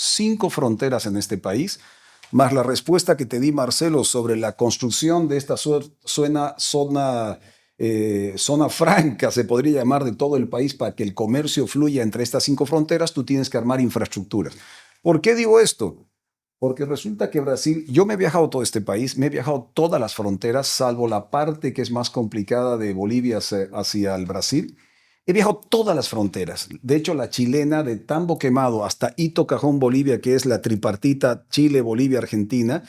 fronteras en este país, más la respuesta que te di, Marcelo, sobre la construcción de esta zona franca, se podría llamar, de todo el país para que el comercio fluya entre estas 5 fronteras. Tú tienes que armar infraestructuras. ¿Por qué digo esto? Porque resulta que Brasil, yo me he viajado todo este país, me he viajado todas las fronteras, salvo la parte que es más complicada de Bolivia hacia el Brasil. He viajado todas las fronteras. De hecho, la chilena de Tambo Quemado hasta Ito Cajón, Bolivia, que es la tripartita Chile, Bolivia, Argentina,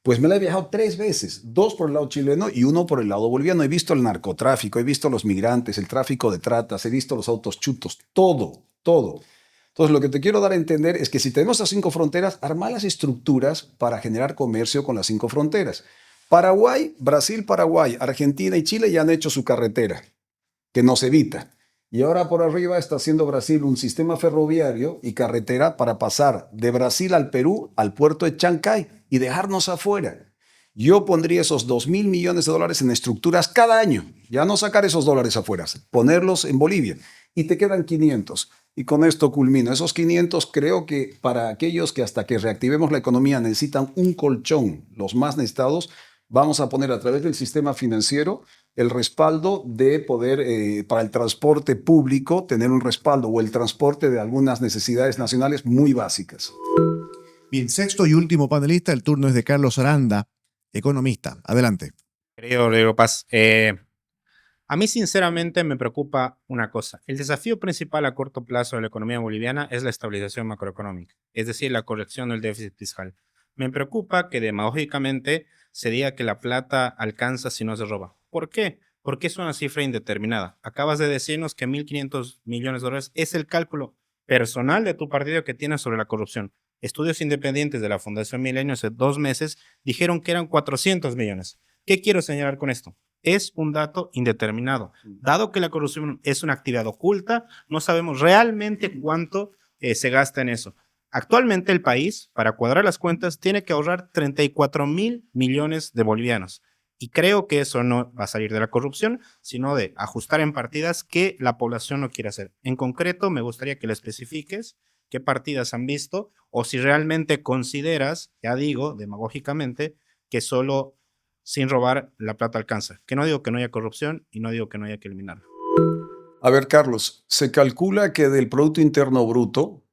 pues me la he viajado 3 veces, 2 por el lado chileno y 1 por el lado boliviano. He visto el narcotráfico, he visto los migrantes, el tráfico de tratas, he visto los autos chutos, todo, todo. Entonces, lo que te quiero dar a entender es que si tenemos las 5 fronteras, armar las estructuras para generar comercio con las 5 fronteras. Paraguay, Brasil, Paraguay, Argentina y Chile ya han hecho su carretera, que nos evita. Y ahora por arriba está haciendo Brasil un sistema ferroviario y carretera para pasar de Brasil al Perú, al puerto de Chancay, y dejarnos afuera. Yo pondría esos 2.000 millones de dólares en estructuras cada año. Ya no sacar esos dólares afuera, ponerlos en Bolivia. Y te quedan 500. Y con esto culmino. Esos 500 creo que para aquellos que hasta que reactivemos la economía necesitan un colchón, los más necesitados, vamos a poner a través del sistema financiero el respaldo de poder, para el transporte público, tener un respaldo o el transporte de algunas necesidades nacionales muy básicas.
Bien, sexto y último panelista, el turno es de Carlos Aranda, economista. Adelante.
Querido Rodrigo Paz, a mí sinceramente me preocupa una cosa. El desafío principal a corto plazo de la economía boliviana es la estabilización macroeconómica, es decir, la corrección del déficit fiscal. Me preocupa que demagógicamente se diga que la plata alcanza si no se roba. ¿Por qué? Porque es una cifra indeterminada. Acabas de decirnos que 1.500 millones de dólares es el cálculo personal de tu partido que tiene sobre la corrupción. Estudios independientes de la Fundación Milenio hace 2 meses dijeron que eran 400 millones. ¿Qué quiero señalar con esto? Es un dato indeterminado. Dado que la corrupción es una actividad oculta, no sabemos realmente cuánto se gasta en eso. Actualmente el país, para cuadrar las cuentas, tiene que ahorrar 34.000 millones de bolivianos. Y creo que eso no va a salir de la corrupción, sino de ajustar en partidas que la población no quiere hacer. En concreto, me gustaría que le especifiques qué partidas han visto o si realmente consideras, ya digo, demagógicamente, que solo sin robar la plata alcanza. Que no digo que no haya corrupción y no digo que no haya que eliminarla.
A ver, Carlos, se calcula que del Producto Interno Bruto,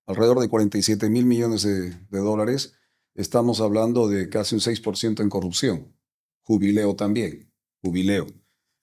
alrededor de 47.000 millones de dólares, estamos hablando de casi un 6% en corrupción. Jubileo también, jubileo.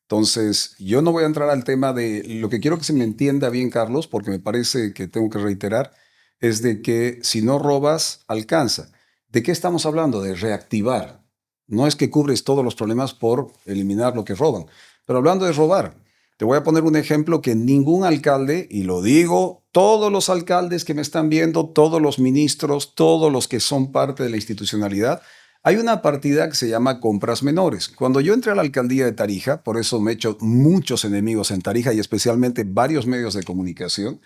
Entonces, yo no voy a entrar al tema de lo que quiero que se me entienda bien, Carlos, porque me parece que tengo que reiterar, es de que si no robas, alcanza. ¿De qué estamos hablando? De reactivar. No es que cubres todos los problemas por eliminar lo que roban, pero hablando de robar, te voy a poner un ejemplo que ningún alcalde, y lo digo, todos los alcaldes que me están viendo, todos los ministros, todos los que son parte de la institucionalidad, hay una partida que se llama compras menores. Cuando yo entré a la alcaldía de Tarija, por eso me he hecho muchos enemigos en Tarija y especialmente varios medios de comunicación,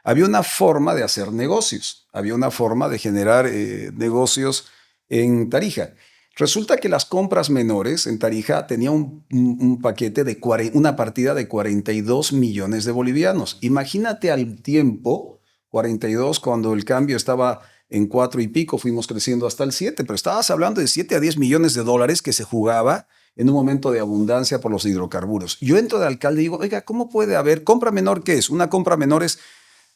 había una forma de hacer negocios, había una forma de generar negocios en Tarija. Resulta que las compras menores en Tarija tenía un paquete de una partida de 42 millones de bolivianos. Imagínate al tiempo, 42 cuando el cambio estaba en 4 y pico, fuimos creciendo hasta el 7, pero estabas hablando de 7 a 10 millones de dólares que se jugaba en un momento de abundancia por los hidrocarburos. Yo entro de alcalde y digo, oiga, ¿cómo puede haber compra menor? ¿Qué es? Una compra menor es,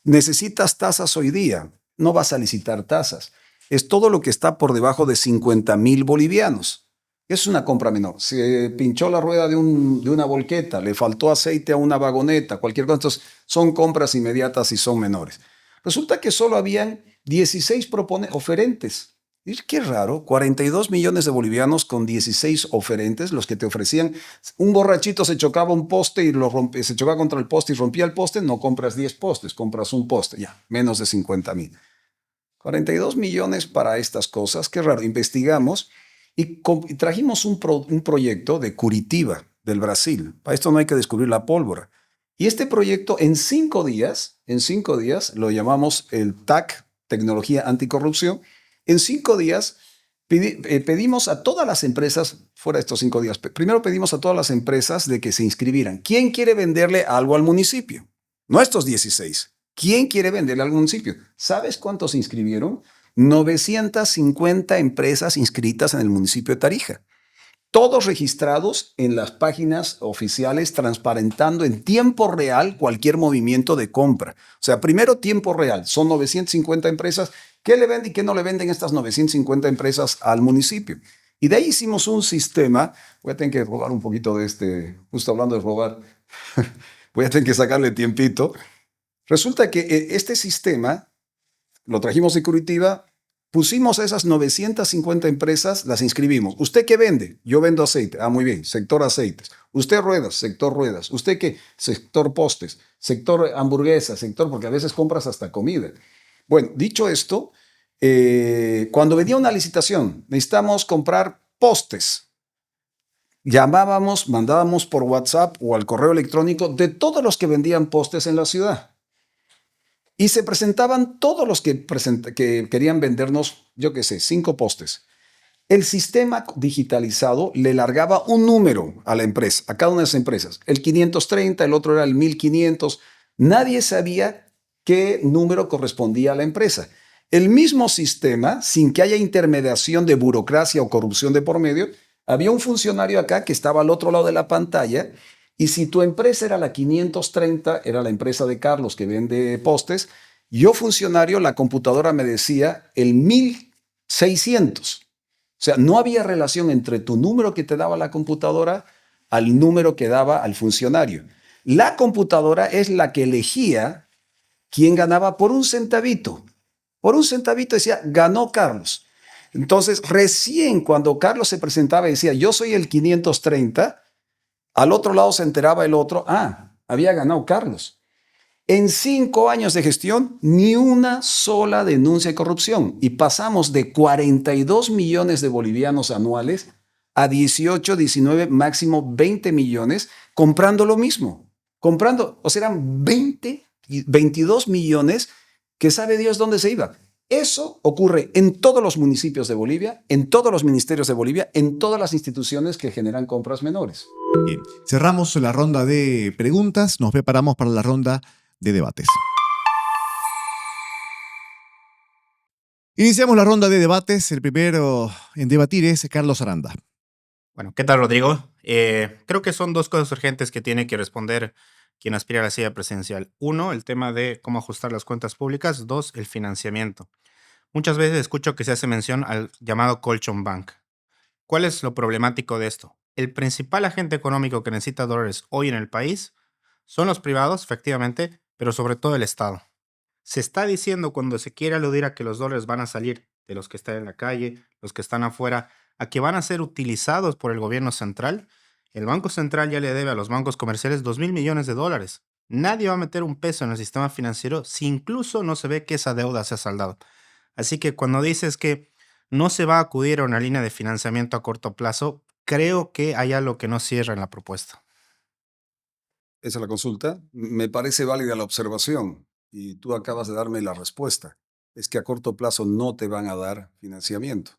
necesitas tasas hoy día, no vas a licitar tasas. Es todo lo que está por debajo de 50.000 bolivianos. Es una compra menor. Se pinchó la rueda de una volqueta, le faltó aceite a una vagoneta, cualquier cosa. Entonces, son compras inmediatas y son menores. Resulta que solo habían 16 oferentes Y qué raro, 42 millones de bolivianos con 16 oferentes, los que te ofrecían. Un borrachito se chocaba un poste y se chocaba contra el poste y rompía el poste, no compras 10 postes, compras un poste, ya, menos de 50,000. 42 millones para estas cosas, qué raro. Investigamos y trajimos un proyecto de Curitiba, del Brasil. Para esto no hay que descubrir la pólvora. Y este proyecto en 5 días, lo llamamos el TAC, Tecnología Anticorrupción. En 5 días pedimos a todas las empresas, fuera de estos 5 días, primero pedimos a todas las empresas de que se inscribieran. ¿Quién quiere venderle algo al municipio? No estos 16. ¿Quién quiere venderle al municipio? ¿Sabes cuántos se inscribieron? 950 empresas inscritas en el municipio de Tarija. Todos registrados en las páginas oficiales, transparentando en tiempo real cualquier movimiento de compra. O sea, primero tiempo real. Son 950 empresas. ¿Qué le venden y qué no le venden estas 950 empresas al municipio? Y de ahí hicimos un sistema. Voy a tener que robar un poquito de este, justo hablando de robar, voy a tener que sacarle tiempito. Resulta que este sistema lo trajimos de Curitiba, pusimos a esas 950 empresas, las inscribimos. ¿Usted qué vende? Yo vendo aceite. Ah, muy bien, sector aceites. ¿Usted ruedas? Sector ruedas. ¿Usted qué? Sector postes. Sector hamburguesas, sector, porque a veces compras hasta comida. Bueno, dicho esto, cuando venía una licitación, necesitamos comprar postes. Llamábamos, mandábamos por WhatsApp o al correo electrónico de todos los que vendían postes en la ciudad. Y se presentaban todos los que querían vendernos, yo qué sé, 5 postes. El sistema digitalizado le largaba un número a la empresa, a cada una de las empresas. El 530, el otro era el 1500. Nadie sabía qué número correspondía a la empresa. El mismo sistema, sin que haya intermediación de burocracia o corrupción de por medio, había un funcionario acá que estaba al otro lado de la pantalla. Y si tu empresa era la 530, era la empresa de Carlos que vende postes, yo funcionario, la computadora me decía el 1600. O sea, no había relación entre tu número que te daba la computadora al número que daba al funcionario. La computadora es la que elegía quién ganaba por un centavito. Por un centavito decía, ganó Carlos. Entonces, recién cuando Carlos se presentaba y decía, yo soy el 530, al otro lado se enteraba el otro, había ganado Carlos. En 5 años de gestión, ni una sola denuncia de corrupción. Y pasamos de 42 millones de bolivianos anuales a 18, 19, máximo 20 millones comprando lo mismo. O sea, eran 22 millones que sabe Dios dónde se iba. Eso ocurre en todos los municipios de Bolivia, en todos los ministerios de Bolivia, en todas las instituciones que generan compras menores.
Bien, cerramos la ronda de preguntas, nos preparamos para la ronda de debates. Iniciamos la ronda de debates. El primero en debatir es Carlos Aranda.
Bueno, ¿qué tal, Rodrigo? Creo que son 2 cosas urgentes que tiene que responder quien aspira a la silla presidencial. 1, el tema de cómo ajustar las cuentas públicas. 2, el financiamiento. Muchas veces escucho que se hace mención al llamado Colchón Bank. ¿Cuál es lo problemático de esto? El principal agente económico que necesita dólares hoy en el país son los privados, efectivamente, pero sobre todo el Estado. Se está diciendo cuando se quiere aludir a que los dólares van a salir de los que están en la calle, los que están afuera, a que van a ser utilizados por el gobierno central. El Banco Central ya le debe a los bancos comerciales 2,000 millones de dólares. Nadie va a meter un peso en el sistema financiero si incluso no se ve que esa deuda se ha saldado. Así que cuando dices que no se va a acudir a una línea de financiamiento a corto plazo, creo que hay algo que no cierra en la propuesta.
Esa es la consulta. Me parece válida la observación y tú acabas de darme la respuesta. Es que a corto plazo no te van a dar financiamiento.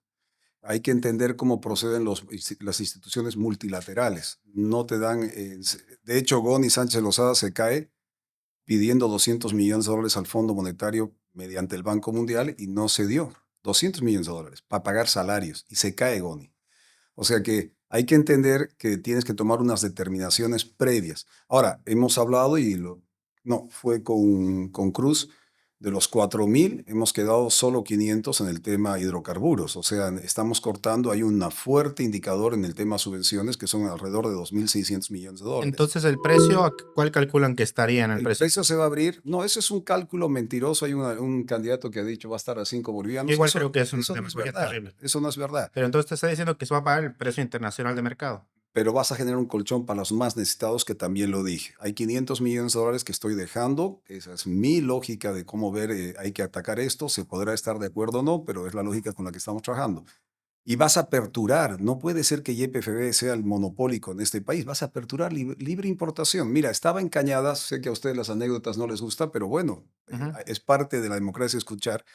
Hay que entender cómo proceden las instituciones multilaterales. No te dan... de hecho, Goni Sánchez Lozada se cae pidiendo 200 millones de dólares al Fondo Monetario mediante el Banco Mundial y no se dio. 200 millones de dólares para pagar salarios y se cae Goni. O sea que hay que entender que tienes que tomar unas determinaciones previas. Ahora, hemos hablado fue con Cruz De los 4.000, hemos quedado solo 500 en el tema hidrocarburos. O sea, estamos cortando, hay un fuerte indicador en el tema subvenciones que son alrededor de 2.600 millones de dólares.
Entonces, ¿el precio, cuál calculan que estaría en el
El
precio?
precio se va a abrir. No, ese es un cálculo mentiroso. Hay un candidato que ha dicho va a estar a 5 bolivianos.
Igual creo que es una
eso no es
demagogia
verdad.
terrible.
Eso no es verdad.
Pero entonces te está diciendo que se va a pagar el precio internacional de mercado.
Pero vas a generar un colchón para los más necesitados, que también lo dije. Hay 500 millones de dólares que estoy dejando. Esa es mi lógica de cómo ver, hay que atacar esto. Se podrá estar de acuerdo o no, pero es la lógica con la que estamos trabajando. Y vas a aperturar. No puede ser que YPFB sea el monopólico en este país. Vas a aperturar libre importación. Mira, estaba en Cañadas. Sé que a ustedes las anécdotas no les gusta, pero bueno, es parte de la democracia escuchar.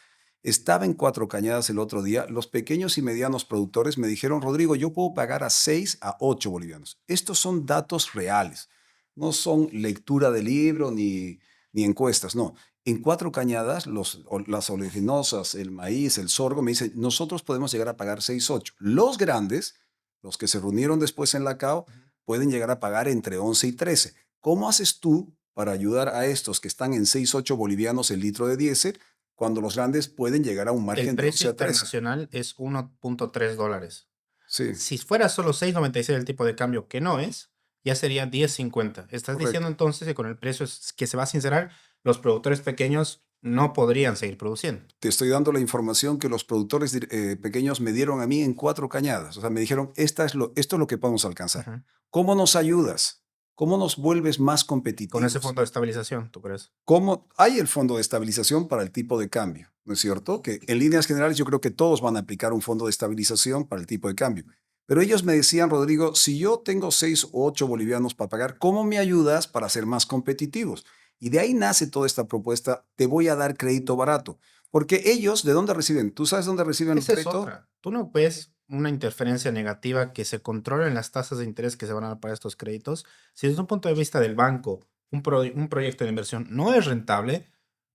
Estaba en Cuatro Cañadas el otro día. Los pequeños y medianos productores me dijeron, Rodrigo, yo puedo pagar a 6 a 8 bolivianos. Estos son datos reales. No son lectura de libro ni encuestas, no. En Cuatro Cañadas, las oleaginosas, el maíz, el sorgo, me dicen, nosotros podemos llegar a pagar 6, 8. Los grandes, los que se reunieron después en la CAO, pueden llegar a pagar entre 11 y 13. ¿Cómo haces tú para ayudar a estos que están en 6, 8 bolivianos el litro de diésel, cuando los grandes pueden llegar a un margen
El
de
precio
11 a 13?
internacional es 1.3 dólares.
Sí,
Si fuera solo 6.96 el tipo de cambio, que no es, ya sería 10.50. Estás
Correcto.
diciendo entonces que con el precio que se va a sincerar, los productores pequeños no podrían seguir produciendo.
te estoy dando la información que los productores pequeños me dieron a mí en Cuatro Cañadas. O sea, me dijeron, esto es lo que podemos alcanzar.
Ujú.
¿Cómo nos ayudas? ¿Cómo nos vuelves más competitivos?
Con ese fondo de estabilización, ¿tú crees?
¿Cómo hay el fondo de estabilización para el tipo de cambio? ¿No es cierto? Que en líneas generales yo creo que todos van a aplicar un fondo de estabilización para el tipo de cambio. Pero ellos me decían, Rodrigo, si yo tengo 6 o 8 bolivianos para pagar, ¿cómo me ayudas para ser más competitivos? Y de ahí nace toda esta propuesta, te voy a dar crédito barato. Porque ellos, ¿de dónde reciben? ¿Tú sabes dónde reciben el
Esa es
crédito?
otra. ¿Tú no ves una interferencia negativa que se controlen las tasas de interés que se van a dar para estos créditos? Si desde un punto de vista del banco, un proyecto de inversión no es rentable,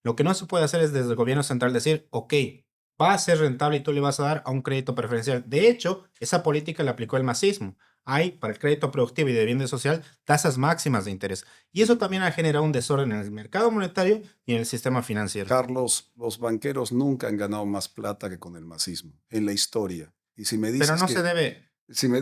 lo que no se puede hacer es desde el gobierno central decir, ok, va a ser rentable y tú le vas a dar a un crédito preferencial. De hecho, esa política la aplicó el masismo. Hay para el crédito productivo y de bienes social tasas máximas de interés. Y eso también ha generado un desorden en el mercado monetario y en el sistema financiero.
Carlos, los banqueros nunca han ganado más plata que con el masismo en la historia. Y si me dices
Pero no
que
se debe.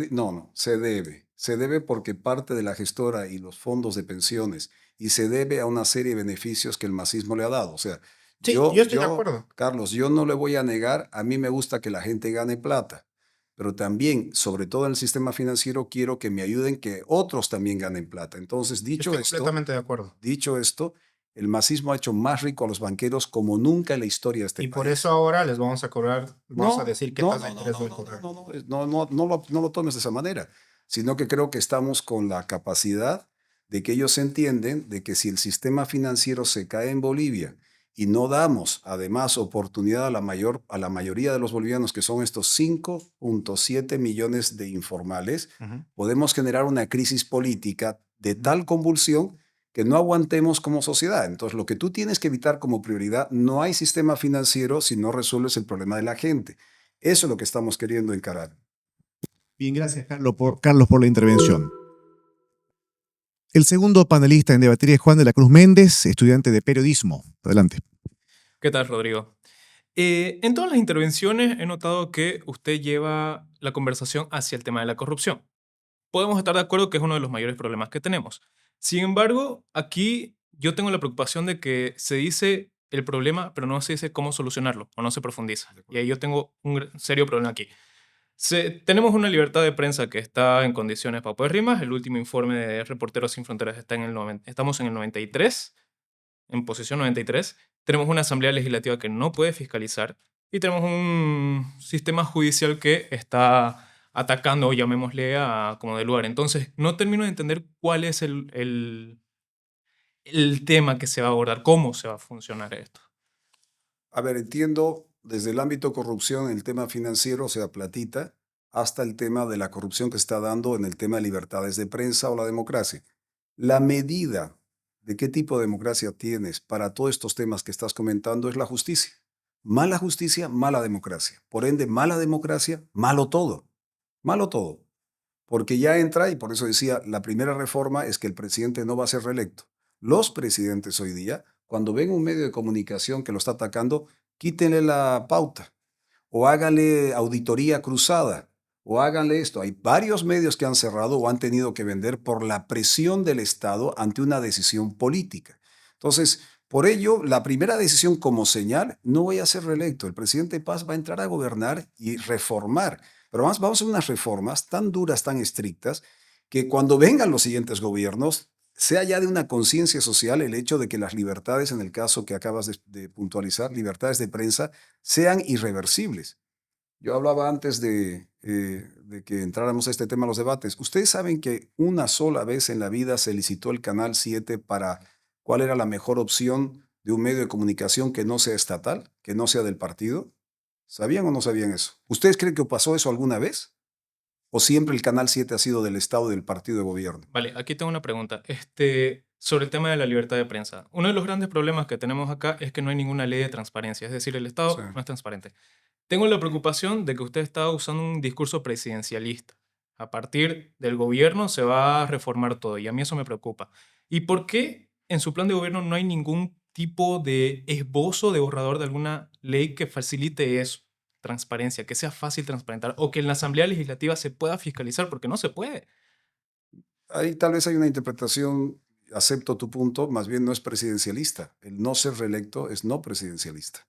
no, se debe. Se debe porque parte de la gestora y los fondos de pensiones, y se debe a una serie de beneficios que el masismo le ha dado. O sea,
Sí, yo estoy de acuerdo.
Carlos, yo no le voy a negar, a mí me gusta que la gente gane plata, pero también, sobre todo en el sistema financiero, quiero que me ayuden que otros también ganen plata. Entonces,
Estoy completamente de acuerdo.
dicho esto, el masismo ha hecho más rico a los banqueros como nunca en la historia de este
Y
país.
por eso ahora les vamos a cobrar, vamos
No,
a decir qué
no,
tasa de
no,
interés
no,
deben
no,
cobrar.
no lo tomes de esa manera, sino que creo que estamos con la capacidad de que ellos entienden de que si el sistema financiero se cae en Bolivia y no damos además oportunidad a la mayoría de los bolivianos, que son estos 5.7 millones de informales,
Ujú.
podemos generar una crisis política de tal convulsión que no aguantemos como sociedad. Entonces, lo que tú tienes que evitar como prioridad, no hay sistema financiero si no resuelves el problema de la gente. Eso es lo que estamos queriendo encarar.
Bien, gracias Carlos por la intervención. El segundo panelista en debatir es Juan de la Cruz Méndez, estudiante de periodismo. Adelante.
¿Qué tal, Rodrigo? En todas las intervenciones he notado que usted lleva la conversación hacia el tema de la corrupción. Podemos estar de acuerdo que es uno de los mayores problemas que tenemos. Sin embargo, aquí yo tengo la preocupación de que se dice el problema, pero no se dice cómo solucionarlo o no se profundiza. Y ahí yo tengo un serio problema aquí. Tenemos una libertad de prensa que está en condiciones paupérrimas. El último informe de Reporteros Sin Fronteras está estamos en el 93, en posición 93. Tenemos una asamblea legislativa que no puede fiscalizar y tenemos un sistema judicial que está atacando, llamémosle, a como de lugar. Entonces, no termino de entender cuál es el tema que se va a abordar, cómo se va a funcionar esto.
A ver, entiendo desde el ámbito corrupción, el tema financiero, o sea, platita, hasta el tema de la corrupción que se está dando en el tema de libertades de prensa o la democracia. La medida de qué tipo de democracia tienes para todos estos temas que estás comentando es la justicia. Mala justicia, mala democracia. Por ende, mala democracia, malo todo. Malo todo. Porque ya entra, y por eso decía, la primera reforma es que el presidente no va a ser reelecto. Los presidentes hoy día Cuando ven un medio de comunicación que lo está atacando, quítenle la pauta o háganle auditoría cruzada o háganle esto. Hay varios medios que han cerrado o han tenido que vender por la presión del Estado ante una decisión política. Entonces, por ello, la primera decisión como señal, no voy a ser reelecto. El presidente Paz va a entrar a gobernar y reformar. Pero vamos a hacer unas reformas tan duras, tan estrictas, que cuando vengan los siguientes gobiernos, sea ya de una conciencia social el hecho de que las libertades, en el caso que acabas de puntualizar, libertades de prensa, sean irreversibles. Yo hablaba antes de que entráramos a este tema, los debates. Ustedes saben que una sola vez en la vida se licitó el Canal 7 para cuál era la mejor opción de un medio de comunicación que no sea estatal, que no sea del partido. ¿Sabían o no sabían eso? ¿Ustedes creen que pasó eso alguna vez? ¿O siempre el Canal 7 ha sido del Estado y del partido de gobierno?
Vale, aquí tengo una pregunta. Sobre el tema de la libertad de prensa. Uno de los grandes problemas que tenemos acá es que no hay ninguna ley de transparencia, es decir, el Estado
Sí.
no es transparente. Tengo la preocupación de que usted está usando un discurso presidencialista. A partir del gobierno se va a reformar todo y a mí eso me preocupa. ¿Y por qué en su plan de gobierno no hay ningún tipo de esbozo de borrador de alguna ley que facilite eso? Transparencia, que sea fácil transparentar o que en la Asamblea Legislativa se pueda fiscalizar, porque no se puede.
Ahí tal vez hay una interpretación, acepto tu punto, más bien no es presidencialista. El no ser reelecto es no presidencialista.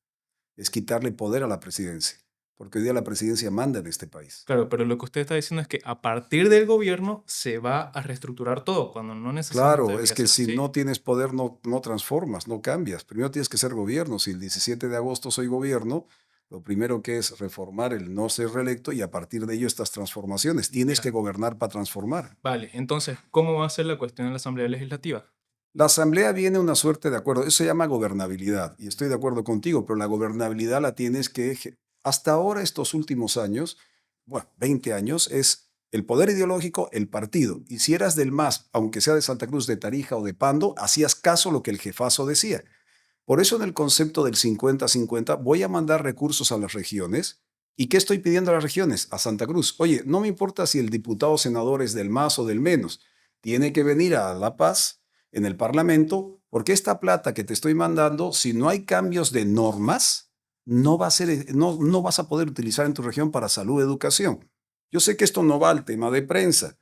Es quitarle poder a la presidencia, porque hoy día la presidencia manda en este país.
Claro, pero lo que usted está diciendo es que a partir del gobierno se va a reestructurar todo, cuando no necesariamente
Claro,
debería
es que
ser
si
así.
no tienes poder, no transformas, no cambias. Primero tienes que ser gobierno. Si el 17 de agosto soy gobierno, lo primero que es reformar el no ser reelecto y a partir de ello estas transformaciones. Tienes
Ya.
que gobernar para transformar.
Vale, entonces, ¿cómo va a ser la cuestión en la Asamblea Legislativa?
La asamblea viene una suerte de acuerdo, eso se llama gobernabilidad y estoy de acuerdo contigo, pero la gobernabilidad la tienes que, hasta ahora estos últimos años, bueno, 20 años, es el poder ideológico, el partido. Y si eras del MAS, aunque sea de Santa Cruz, de Tarija o de Pando, hacías caso a lo que el jefazo decía. Por eso en el concepto del 50-50 voy a mandar recursos a las regiones. ¿Y qué estoy pidiendo a las regiones? A Santa Cruz. Oye, no me importa si el diputado o senador es del MAS o del menos. Tiene que venir a La Paz en el Parlamento, porque esta plata que te estoy mandando, si no hay cambios de normas, no vas a poder utilizar en tu región para salud, educación. Yo sé que esto no va al tema de prensa,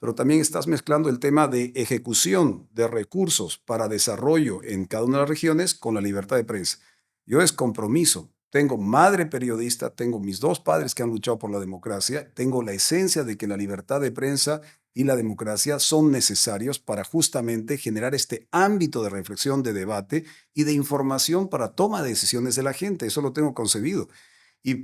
pero también estás mezclando el tema de ejecución de recursos para desarrollo en cada una de las regiones con la libertad de prensa. Yo es compromiso. Tengo madre periodista, tengo mis dos padres que han luchado por la democracia, tengo la esencia de que la libertad de prensa y la democracia son necesarios para justamente generar este ámbito de reflexión, de debate y de información para toma de decisiones de la gente. Eso lo tengo concebido.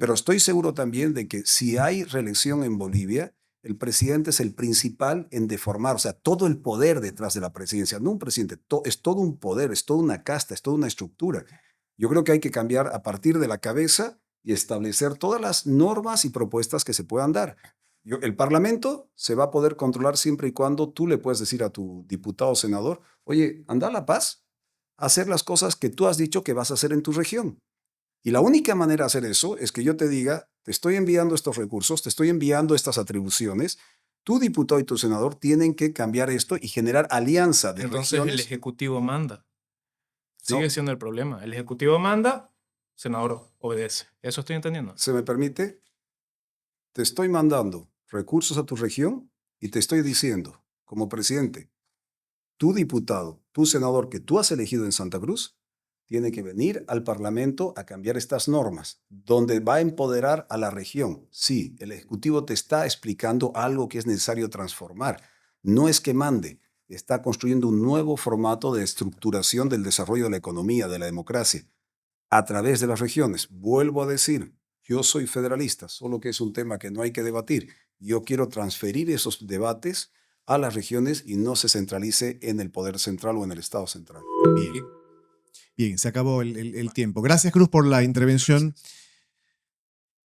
Pero estoy seguro también de que si hay reelección en Bolivia, el presidente es el principal en deformar, o sea, todo el poder detrás de la presidencia, no un presidente, es todo un poder, es toda una casta, es toda una estructura. Yo creo que hay que cambiar a partir de la cabeza y establecer todas las normas y propuestas que se puedan dar. El Parlamento se va a poder controlar siempre y cuando tú le puedes decir a tu diputado o senador, oye, anda a La Paz, a hacer las cosas que tú has dicho que vas a hacer en tu región. Y la única manera de hacer eso es que yo te diga, te estoy enviando estos recursos, te estoy enviando estas atribuciones, tu diputado y tu senador tienen que cambiar esto y generar alianza de
Entonces el
regiones.
Ejecutivo manda. Sigue
No,
siendo el problema. El Ejecutivo manda, senador obedece. ¿Eso estoy entendiendo?
¿se me permite? Te estoy mandando recursos a tu región y te estoy diciendo, como presidente, tu diputado, tu senador que tú has elegido en Santa Cruz, tiene que venir al Parlamento a cambiar estas normas, donde va a empoderar a la región. Sí, el Ejecutivo te está explicando algo que es necesario transformar. No es que mande, está construyendo un nuevo formato de estructuración del desarrollo de la economía, de la democracia, a través de las regiones. Vuelvo a decir, yo soy federalista, solo que es un tema que no hay que debatir. Yo quiero transferir esos debates a las regiones y no se centralice en el poder central o en el Estado central.
Bien, bien, se acabó el tiempo. Gracias, Cruz, por la intervención.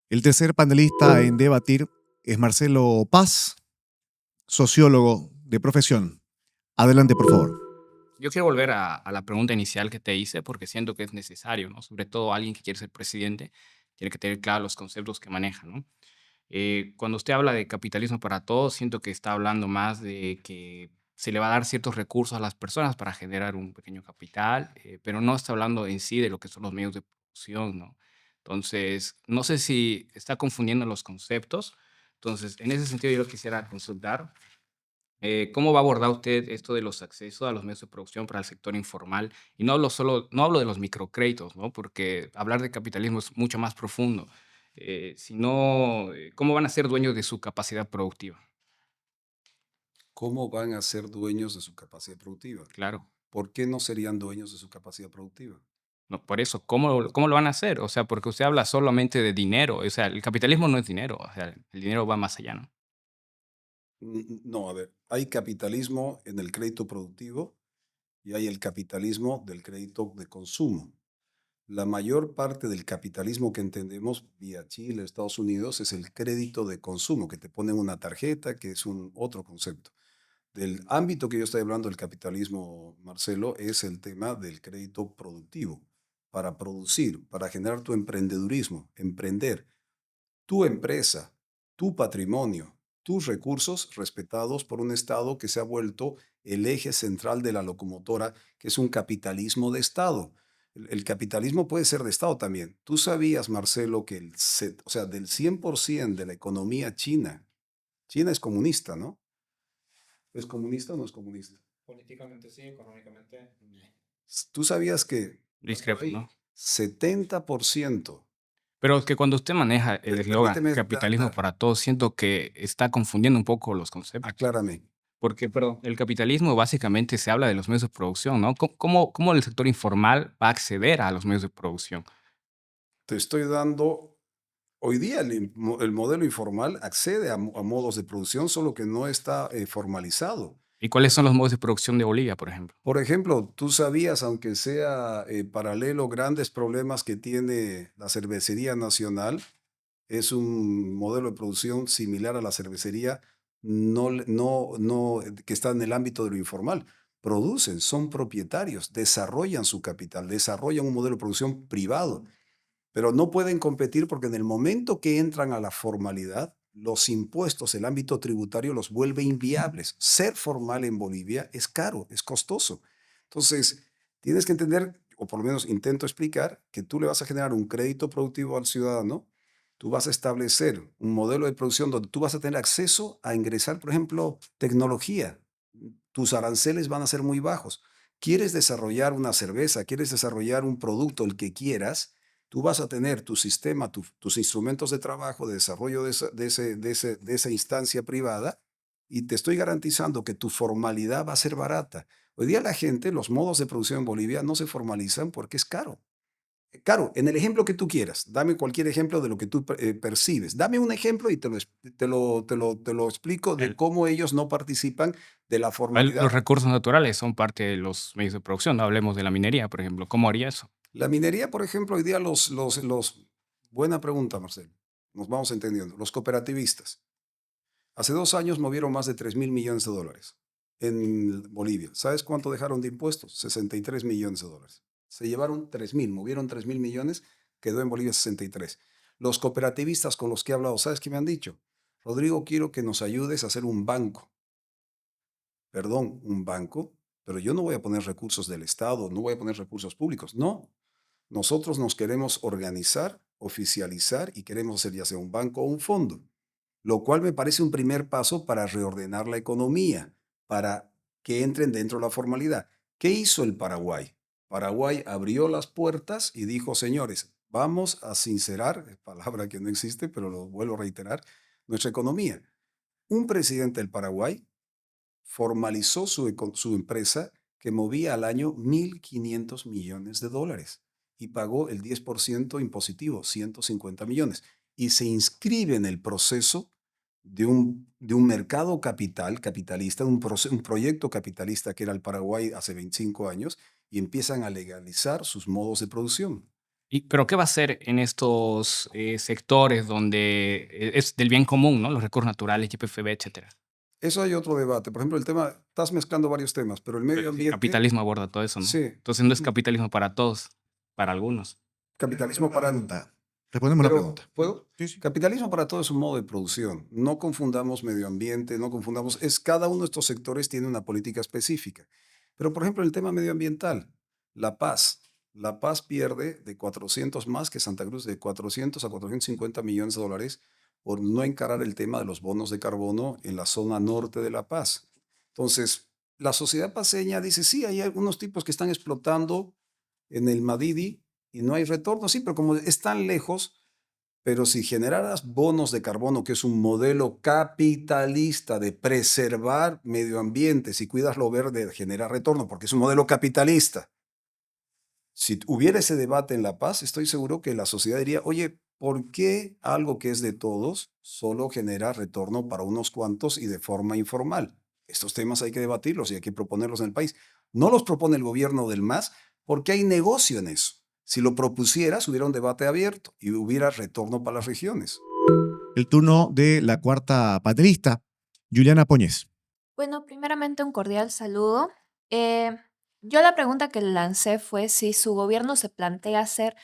El tercer panelista en debatir es Marcelo Paz, sociólogo de profesión. Adelante, por favor.
Yo quiero volver a la pregunta inicial que te hice porque siento que es necesario, ¿no? Sobre todo alguien que quiere ser presidente tiene que tener claros los conceptos que maneja, ¿no? Cuando usted habla de capitalismo para todos, siento que está hablando más de que se le va a dar ciertos recursos a las personas para generar un pequeño capital, pero no está hablando en sí de lo que son los medios de producción, ¿no? Entonces, no sé si está confundiendo los conceptos. Entonces, en ese sentido, yo quisiera consultar ¿cómo va a abordar usted esto de los accesos a los medios de producción para el sector informal? Y no hablo de los microcréditos, ¿no? Porque hablar de capitalismo es mucho más profundo, sino cómo van a ser dueños de su capacidad productiva.
¿Cómo van a ser dueños de su capacidad productiva?
Claro.
¿Por qué no serían dueños de su capacidad productiva?
No, por eso, ¿cómo lo van a hacer? O sea, porque usted habla solamente de dinero. O sea, el capitalismo no es dinero. O sea, el dinero va más allá, ¿no?
No, a ver, hay capitalismo en el crédito productivo y hay el capitalismo del crédito de consumo. La mayor parte del capitalismo que entendemos vía Chile, Estados Unidos, es el crédito de consumo, que te ponen una tarjeta, que es un otro concepto. Del ámbito que yo estoy hablando del capitalismo, Marcelo, es el tema del crédito productivo, para producir, para generar tu emprendedurismo, emprender, tu empresa, tu patrimonio, tus recursos respetados por un Estado que se ha vuelto el eje central de la locomotora, que es un capitalismo de Estado. El capitalismo puede ser de Estado también. Tú sabías, Marcelo, que o sea, del 100% de la economía china, China es comunista, ¿no? ¿Es comunista o no es comunista?
Políticamente sí, económicamente.
Tú sabías que
Discrepo, ¿no?
70%,
Pero es que cuando usted maneja el eslogan
permíteme,
capitalismo para todos, siento que está confundiendo un poco los conceptos.
aclárame,
Porque, perdón, el capitalismo básicamente se habla de los medios de producción, ¿no? ¿Cómo el sector informal va a acceder a los medios de producción?
te estoy dando, hoy día el modelo informal accede a modos de producción, solo que no está formalizado.
¿Y cuáles son los modos de producción de Bolivia, por ejemplo?
Por ejemplo, tú sabías, aunque sea paralelo, grandes problemas que tiene la cervecería nacional, es un modelo de producción similar a la cervecería, que está en el ámbito de lo informal. Producen, son propietarios, desarrollan su capital, desarrollan un modelo de producción privado, pero no pueden competir porque en el momento que entran a la formalidad, los impuestos, el ámbito tributario los vuelve inviables. Ser formal en Bolivia es caro, es costoso. Entonces, tienes que entender, o por lo menos intento explicar, que tú le vas a generar un crédito productivo al ciudadano, tú vas a establecer un modelo de producción donde tú vas a tener acceso a ingresar, por ejemplo, tecnología. Tus aranceles van a ser muy bajos. ¿Quieres desarrollar una cerveza? ¿Quieres desarrollar un producto, el que quieras? Tú vas a tener tu sistema, tus instrumentos de trabajo, de desarrollo de esa instancia privada, y te estoy garantizando que tu formalidad va a ser barata. Hoy día la gente, los modos de producción en Bolivia no se formalizan porque es caro. Caro, en el ejemplo que tú quieras, dame cualquier ejemplo de lo que tú percibes. Dame un ejemplo y te lo explico de
El-
cómo ellos no participan de la
Los
formalidad.
recursos naturales son parte de los medios de producción. No hablemos de la minería, por ejemplo. ¿Cómo haría eso?
La minería, por ejemplo, hoy día buena pregunta, Marcelo. Nos vamos entendiendo. Los cooperativistas. Hace 2 años movieron más de 3.000 millones de dólares en Bolivia. ¿Sabes cuánto dejaron de impuestos? 63 millones de dólares. Se llevaron 3.000, movieron 3.000 millones, quedó en Bolivia 63. Los cooperativistas con los que he hablado, ¿sabes qué me han dicho? Rodrigo, quiero que nos ayudes a hacer un banco. Perdón, un banco, pero yo no voy a poner recursos del Estado, no voy a poner recursos públicos. No, nosotros nos queremos organizar, oficializar y queremos hacer ya sea un banco o un fondo, lo cual me parece un primer paso para reordenar la economía, para que entren dentro de la formalidad. ¿Qué hizo el Paraguay? Paraguay abrió las puertas y dijo, señores, vamos a sincerar, palabra que no existe, pero lo vuelvo a reiterar, nuestra economía. Un presidente del Paraguay formalizó su empresa que movía al año 1.500 millones de dólares y pagó el 10% impositivo, 150 millones. Y se inscribe en el proceso de un mercado capitalista, un proyecto capitalista que era el Paraguay hace 25 años, y empiezan a legalizar sus modos de producción.
¿Pero qué va a hacer en estos sectores donde es del bien común, ¿no? Los recursos naturales, YPFB, etcétera?
Eso hay otro debate. Por ejemplo, el tema, estás mezclando varios temas, pero el medio
El
ambiente,
capitalismo aborda todo eso, ¿no?
sí,
Entonces no es capitalismo para todos, para algunos.
capitalismo para...
Pregunta. Respondemos la
Pero,
pregunta.
¿puedo?
Sí, sí.
Capitalismo para todo es un modo de producción. No confundamos medio ambiente, no confundamos. Cada uno de estos sectores tiene una política específica. Pero, por ejemplo, el tema medioambiental, La Paz. La Paz pierde de 400 más que Santa Cruz, de 400 a 450 millones de dólares por no encarar el tema de los bonos de carbono en la zona norte de La Paz. Entonces, la sociedad paceña dice, sí, hay algunos tipos que están explotando en el Madidi y no hay retorno, sí, pero como están lejos, pero si generaras bonos de carbono, que es un modelo capitalista de preservar medio ambiente, si cuidas lo verde, genera retorno, porque es un modelo capitalista. Si hubiera ese debate en La Paz, estoy seguro que la sociedad diría, oye, ¿por qué algo que es de todos solo genera retorno para unos cuantos y de forma informal? Estos temas hay que debatirlos y hay que proponerlos en el país. No los propone el gobierno del MAS porque hay negocio en eso. Si lo propusieras, hubiera un debate abierto y hubiera retorno para las regiones.
El turno de la cuarta panelista, Juliana Poñez.
Bueno, primeramente un cordial saludo. Yo la pregunta que le lancé fue si su gobierno se plantea ser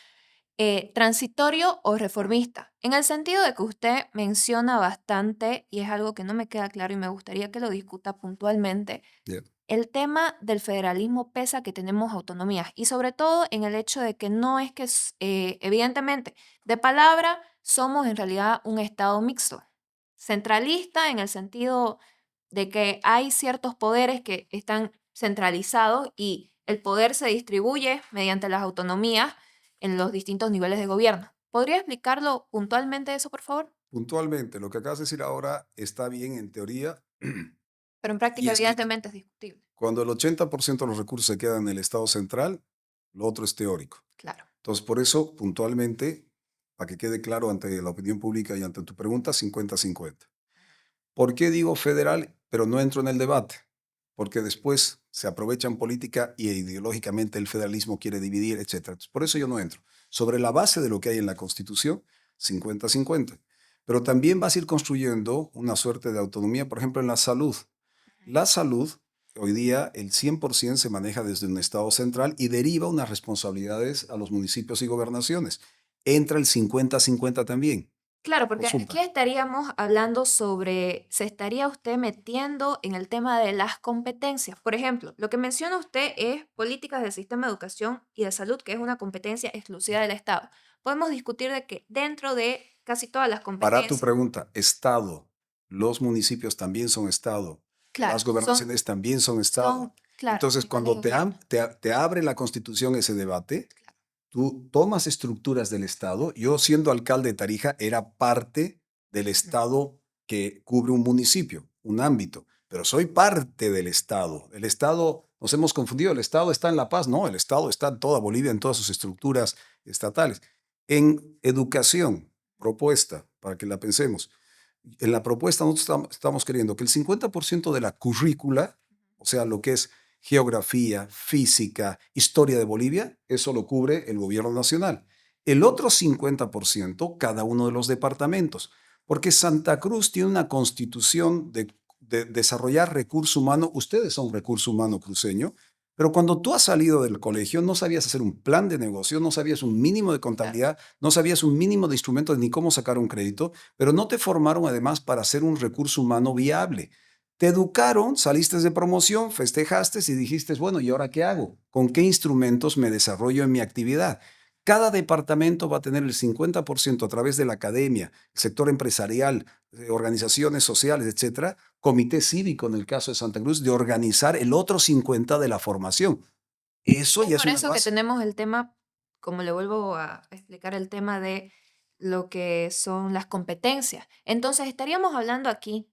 transitorio o reformista, en el sentido de que usted menciona bastante, y es algo que no me queda claro y me gustaría que lo discuta puntualmente,
Yeah.
el tema del federalismo pesa que tenemos autonomías y sobre todo en el hecho de que no es que, evidentemente, de palabra somos en realidad un estado mixto, centralista en el sentido de que hay ciertos poderes que están centralizados y el poder se distribuye mediante las autonomías en los distintos niveles de gobierno. ¿Podría explicarlo puntualmente eso, por favor?
Puntualmente, lo que acabas de decir ahora está bien en teoría
Pero en
y
práctica,
escrito.
evidentemente, es discutible.
Cuando el 80% de los recursos se quedan en el Estado central, lo otro es teórico.
Claro.
Entonces, por eso, puntualmente, para que quede claro ante la opinión pública y ante tu pregunta, 50-50. ¿Por qué digo federal, pero no entro en el debate? Porque después se aprovechan política y ideológicamente el federalismo quiere dividir, etc. Entonces, por eso yo no entro. Sobre la base de lo que hay en la Constitución, 50-50. Pero también vas a ir construyendo una suerte de autonomía, por ejemplo, en la salud. La salud, hoy día el 100% se maneja desde un Estado central y deriva unas responsabilidades a los municipios y gobernaciones. Entra el 50-50 también.
Claro, porque
Consulta.
aquí estaríamos hablando sobre, se estaría usted metiendo en el tema de las competencias. Por ejemplo, lo que menciona usted es políticas del sistema de educación y de salud, que es una competencia exclusiva del Estado. Podemos discutir de que dentro de casi todas las
Para tu
competencias,
pregunta, Estado, los municipios también son Estado,
claro,
las gobernaciones también son Estado.
claro,
Entonces,
unidades de
cuando
gobierno.
te abre la Constitución ese debate, tú tomas estructuras del Estado. Yo, siendo alcalde de Tarija, era parte del Estado que cubre un municipio, un ámbito, pero soy parte del Estado. El Estado, nos hemos confundido, el Estado está en La Paz. No, el Estado está en toda Bolivia, en todas sus estructuras estatales. En educación, propuesta, para que la pensemos. En la propuesta nosotros estamos queriendo que el 50% de la currícula, o sea, lo que es geografía, física, historia de Bolivia, eso lo cubre el gobierno nacional. El otro 50%, cada uno de los departamentos, porque Santa Cruz tiene una constitución de desarrollar recurso humano. Ustedes son recurso humano cruceño, pero cuando tú has salido del colegio no sabías hacer un plan de negocio, no sabías un mínimo de contabilidad, no sabías un mínimo de instrumentos ni cómo sacar un crédito, pero no te formaron además para ser un recurso humano viable. Te educaron, saliste de promoción, festejaste y dijiste, bueno, ¿y ahora qué hago? ¿Con qué instrumentos me desarrollo en mi actividad? Cada departamento va a tener el 50% a través de la academia, el sector empresarial, organizaciones sociales, etcétera, comité cívico en el caso de Santa Cruz, de organizar el otro 50% de la formación. Eso
Es
ya es
por
una
eso que
base.
tenemos el tema, como le vuelvo a explicar, el tema de lo que son las competencias. Entonces, estaríamos hablando aquí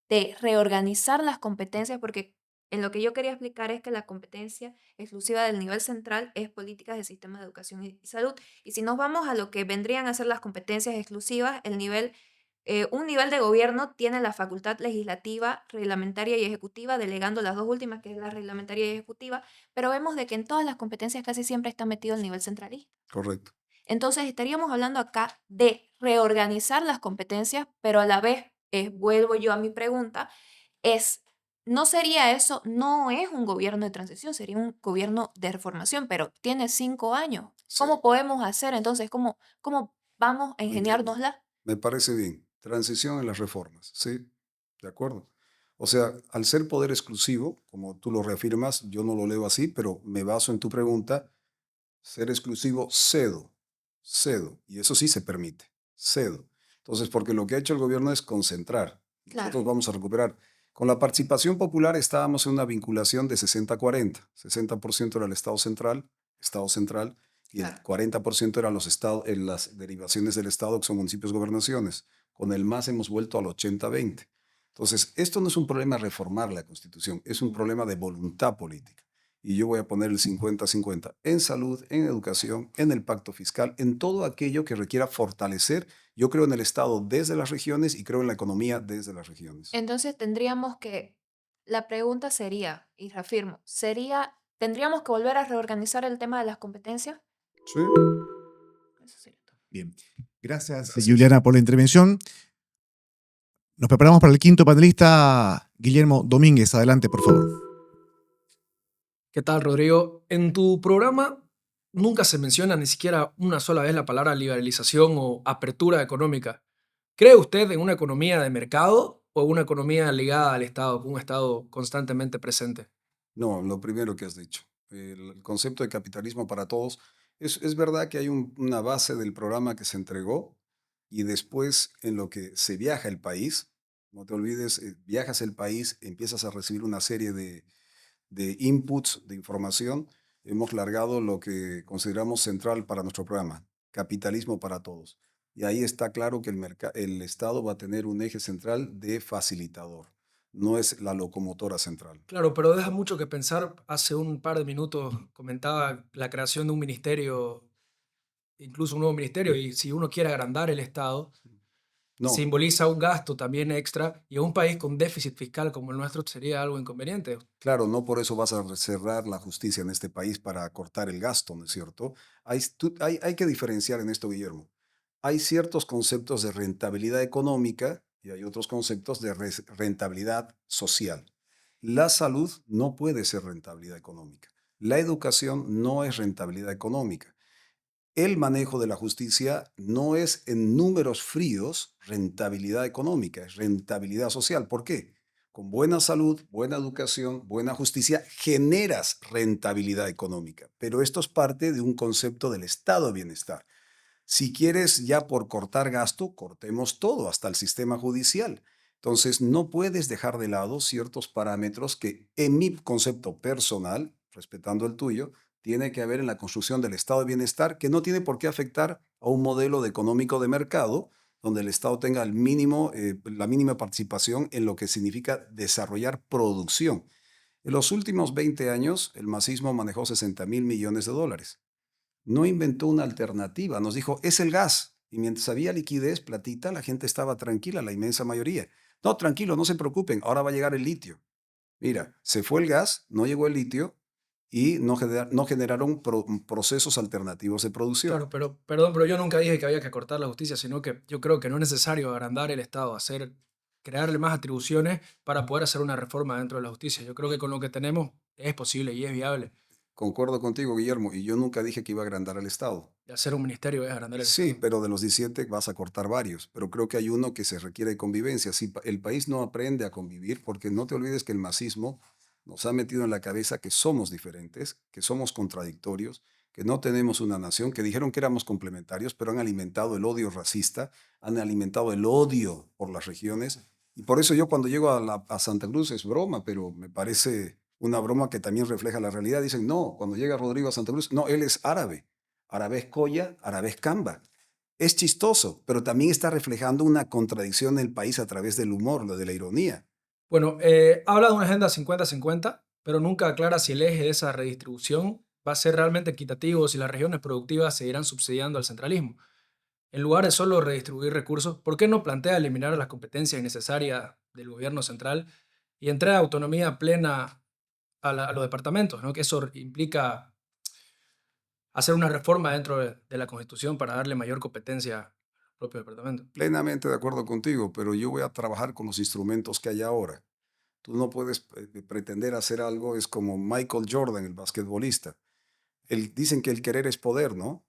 de reorganizar las competencias, porque en lo que yo quería explicar es que la competencia exclusiva del nivel central es políticas de sistemas de educación y salud. Y si nos vamos a lo que vendrían a ser las competencias exclusivas, un nivel de gobierno tiene la facultad legislativa, reglamentaria y ejecutiva, delegando las dos últimas, que es la reglamentaria y ejecutiva, pero vemos de que en todas las competencias casi siempre está metido el nivel centralista.
Correcto.
Entonces estaríamos hablando acá de reorganizar las competencias, pero a la vez, vuelvo yo a mi pregunta, ¿no sería eso, no es un gobierno de transición, sería un gobierno de reformación, pero tiene 5 años?
Sí.
¿Cómo podemos hacer entonces? ¿Cómo
vamos a
No entiendo.
ingeniárnosla.
Me parece bien. Transición en las reformas, ¿sí? De acuerdo. O sea, al ser poder exclusivo, como tú lo reafirmas, yo no lo leo así, pero me baso en tu pregunta, ser exclusivo, cedo, cedo. Y eso sí se permite, cedo. Entonces, porque lo que ha hecho el gobierno es concentrar.
Claro.
Nosotros vamos a recuperar. Con la participación popular estábamos en una vinculación de 60-40. 60% era el Estado central, y el
Claro.
40% eran los estados, las derivaciones del Estado, que son municipios, gobernaciones. Con el MAS hemos vuelto al 80-20. Entonces, esto no es un problema de reformar la Constitución, es un problema de voluntad política. Y yo voy a poner el 50-50 en salud, en educación, en el pacto fiscal, en todo aquello que requiera fortalecer. Yo creo en el Estado desde las regiones y creo en la economía desde las regiones.
Entonces la pregunta sería, y reafirmo, ¿tendríamos que volver a reorganizar el tema de las competencias?
Sí.
Eso sería todo.
Bien. Gracias,
Gracias.
Juliana, por la intervención. Nos preparamos para el quinto panelista, Guillermo Domínguez. Adelante, por favor.
¿Qué tal, Rodrigo? En tu programa nunca se menciona ni siquiera una sola vez la palabra liberalización o apertura económica. ¿Cree usted en una economía de mercado o una economía ligada al Estado, con un Estado constantemente presente?
No, lo primero que has dicho. El concepto de capitalismo para todos. Es verdad que hay una base del programa que se entregó y después en lo que se viaja el país, no te olvides, viajas el país, empiezas a recibir una serie de inputs, de información. Hemos largado lo que consideramos central para nuestro programa, capitalismo para todos. Y ahí está claro que el Estado va a tener un eje central de facilitador, no es la locomotora central.
Claro, pero deja mucho que pensar. Hace un par de minutos comentaba la creación de un ministerio, incluso un nuevo ministerio, y si uno quiere agrandar el Estado,
No,
simboliza un gasto también extra, y en un país con déficit fiscal como el nuestro sería algo inconveniente.
claro, no por eso vas a cerrar la justicia en este país para cortar el gasto, ¿no es cierto? Hay que diferenciar en esto, Guillermo. Hay ciertos conceptos de rentabilidad económica y hay otros conceptos de rentabilidad social. La salud no puede ser rentabilidad económica. La educación no es rentabilidad económica. El manejo de la justicia no es en números fríos rentabilidad económica, es rentabilidad social. ¿Por qué? Con buena salud, buena educación, buena justicia, generas rentabilidad económica. Pero esto es parte de un concepto del estado de bienestar. Si quieres ya por cortar gasto, cortemos todo, hasta el sistema judicial. Entonces, no puedes dejar de lado ciertos parámetros que, en mi concepto personal, respetando el tuyo, tiene que haber en la construcción del estado de bienestar, que no tiene por qué afectar a un modelo económico de mercado, donde el Estado tenga la mínima participación en lo que significa desarrollar producción. En los últimos 20 años, el masismo manejó 60.000 millones de dólares. No inventó una alternativa, nos dijo, es el gas. Y mientras había liquidez, platita, la gente estaba tranquila, la inmensa mayoría. No, tranquilo, no se preocupen, ahora va a llegar el litio. Mira, se fue el gas, no llegó el litio y no generaron procesos alternativos de producción.
Claro, pero perdón, pero yo nunca dije que había que cortar la justicia, sino que yo creo que no es necesario agrandar el Estado, crearle más atribuciones para poder hacer una reforma dentro de la justicia. Yo creo que con lo que tenemos es posible y es viable.
Concuerdo contigo, Guillermo, y yo nunca dije que iba a agrandar al Estado.
Y hacer un ministerio es agrandar el
Sí,
Estado.
pero de los 17 vas a cortar varios, pero creo que hay uno que se requiere de convivencia. Si el país no aprende a convivir, porque no te olvides que el masismo nos ha metido en la cabeza que somos diferentes, que somos contradictorios, que no tenemos una nación, que dijeron que éramos complementarios, pero han alimentado el odio racista, han alimentado el odio por las regiones. Y por eso yo cuando llego a Santa Cruz es broma, pero me parece una broma que también refleja la realidad. Dicen, no, cuando llega Rodrigo a Santa Cruz, no, él es árabe. Árabe es Coya, árabe es Camba. Es chistoso, pero también está reflejando una contradicción en el país a través del humor, lo de la ironía.
Bueno, habla de una agenda 50-50, pero nunca aclara si el eje de esa redistribución va a ser realmente equitativo o si las regiones productivas seguirán subsidiando al centralismo. En lugar de solo redistribuir recursos, ¿por qué no plantea eliminar las competencias innecesarias del gobierno central y entrega autonomía plena a los departamentos, ¿no? Que eso implica hacer una reforma dentro de la Constitución para darle mayor competencia al propio departamento.
Plenamente de acuerdo contigo, pero yo voy a trabajar con los instrumentos que hay ahora. Tú no puedes pretender hacer algo, es como Michael Jordan, el basquetbolista. Dicen que el querer es poder, ¿no?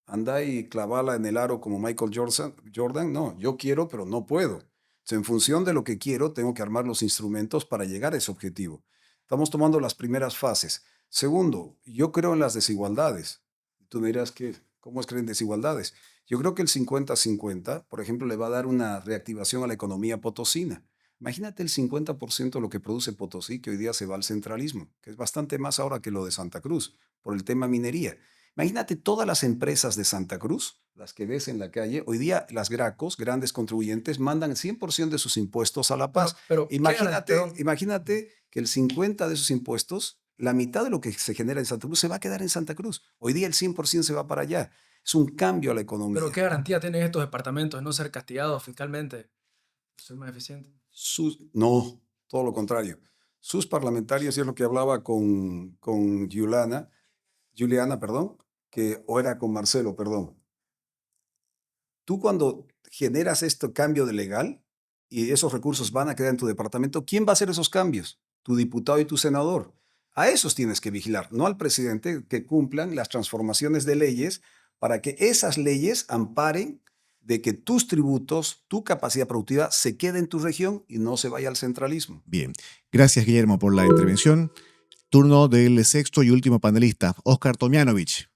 anda y clavala en el aro como Michael Jordan. No, yo quiero, pero no puedo. En función de lo que quiero, tengo que armar los instrumentos para llegar a ese objetivo. Estamos tomando las primeras fases. Segundo, yo creo en las desigualdades. Tú me dirás, ¿cómo es creer en desigualdades? Yo creo que el 50-50, por ejemplo, le va a dar una reactivación a la economía potosina. Imagínate el 50% de lo que produce Potosí, que hoy día se va al centralismo, que es bastante más ahora que lo de Santa Cruz, por el tema minería. Imagínate todas las empresas de Santa Cruz, las que ves en la calle, hoy día las Gracos, grandes contribuyentes, mandan el 100% de sus impuestos a La Paz.
Pero
Imagínate que el 50% de esos impuestos, la mitad de lo que se genera en Santa Cruz se va a quedar en Santa Cruz. Hoy día el 100% se va para allá. Es un cambio a la economía.
¿Pero qué garantía tienen estos departamentos de no ser castigados fiscalmente? Ser más eficientes.
No, todo lo contrario. Sus parlamentarios, y es lo que hablaba con Juliana, o era con Marcelo, perdón. Tú cuando generas este cambio de legal y esos recursos van a quedar en tu departamento, ¿quién va a hacer esos cambios? Tu diputado y tu senador. A esos tienes que vigilar, no al presidente, que cumplan las transformaciones de leyes para que esas leyes amparen de que tus tributos, tu capacidad productiva se quede en tu región y no se vaya al centralismo.
Bien, gracias Guillermo por la intervención. Turno del sexto y último panelista, Óscar Tomjanovich.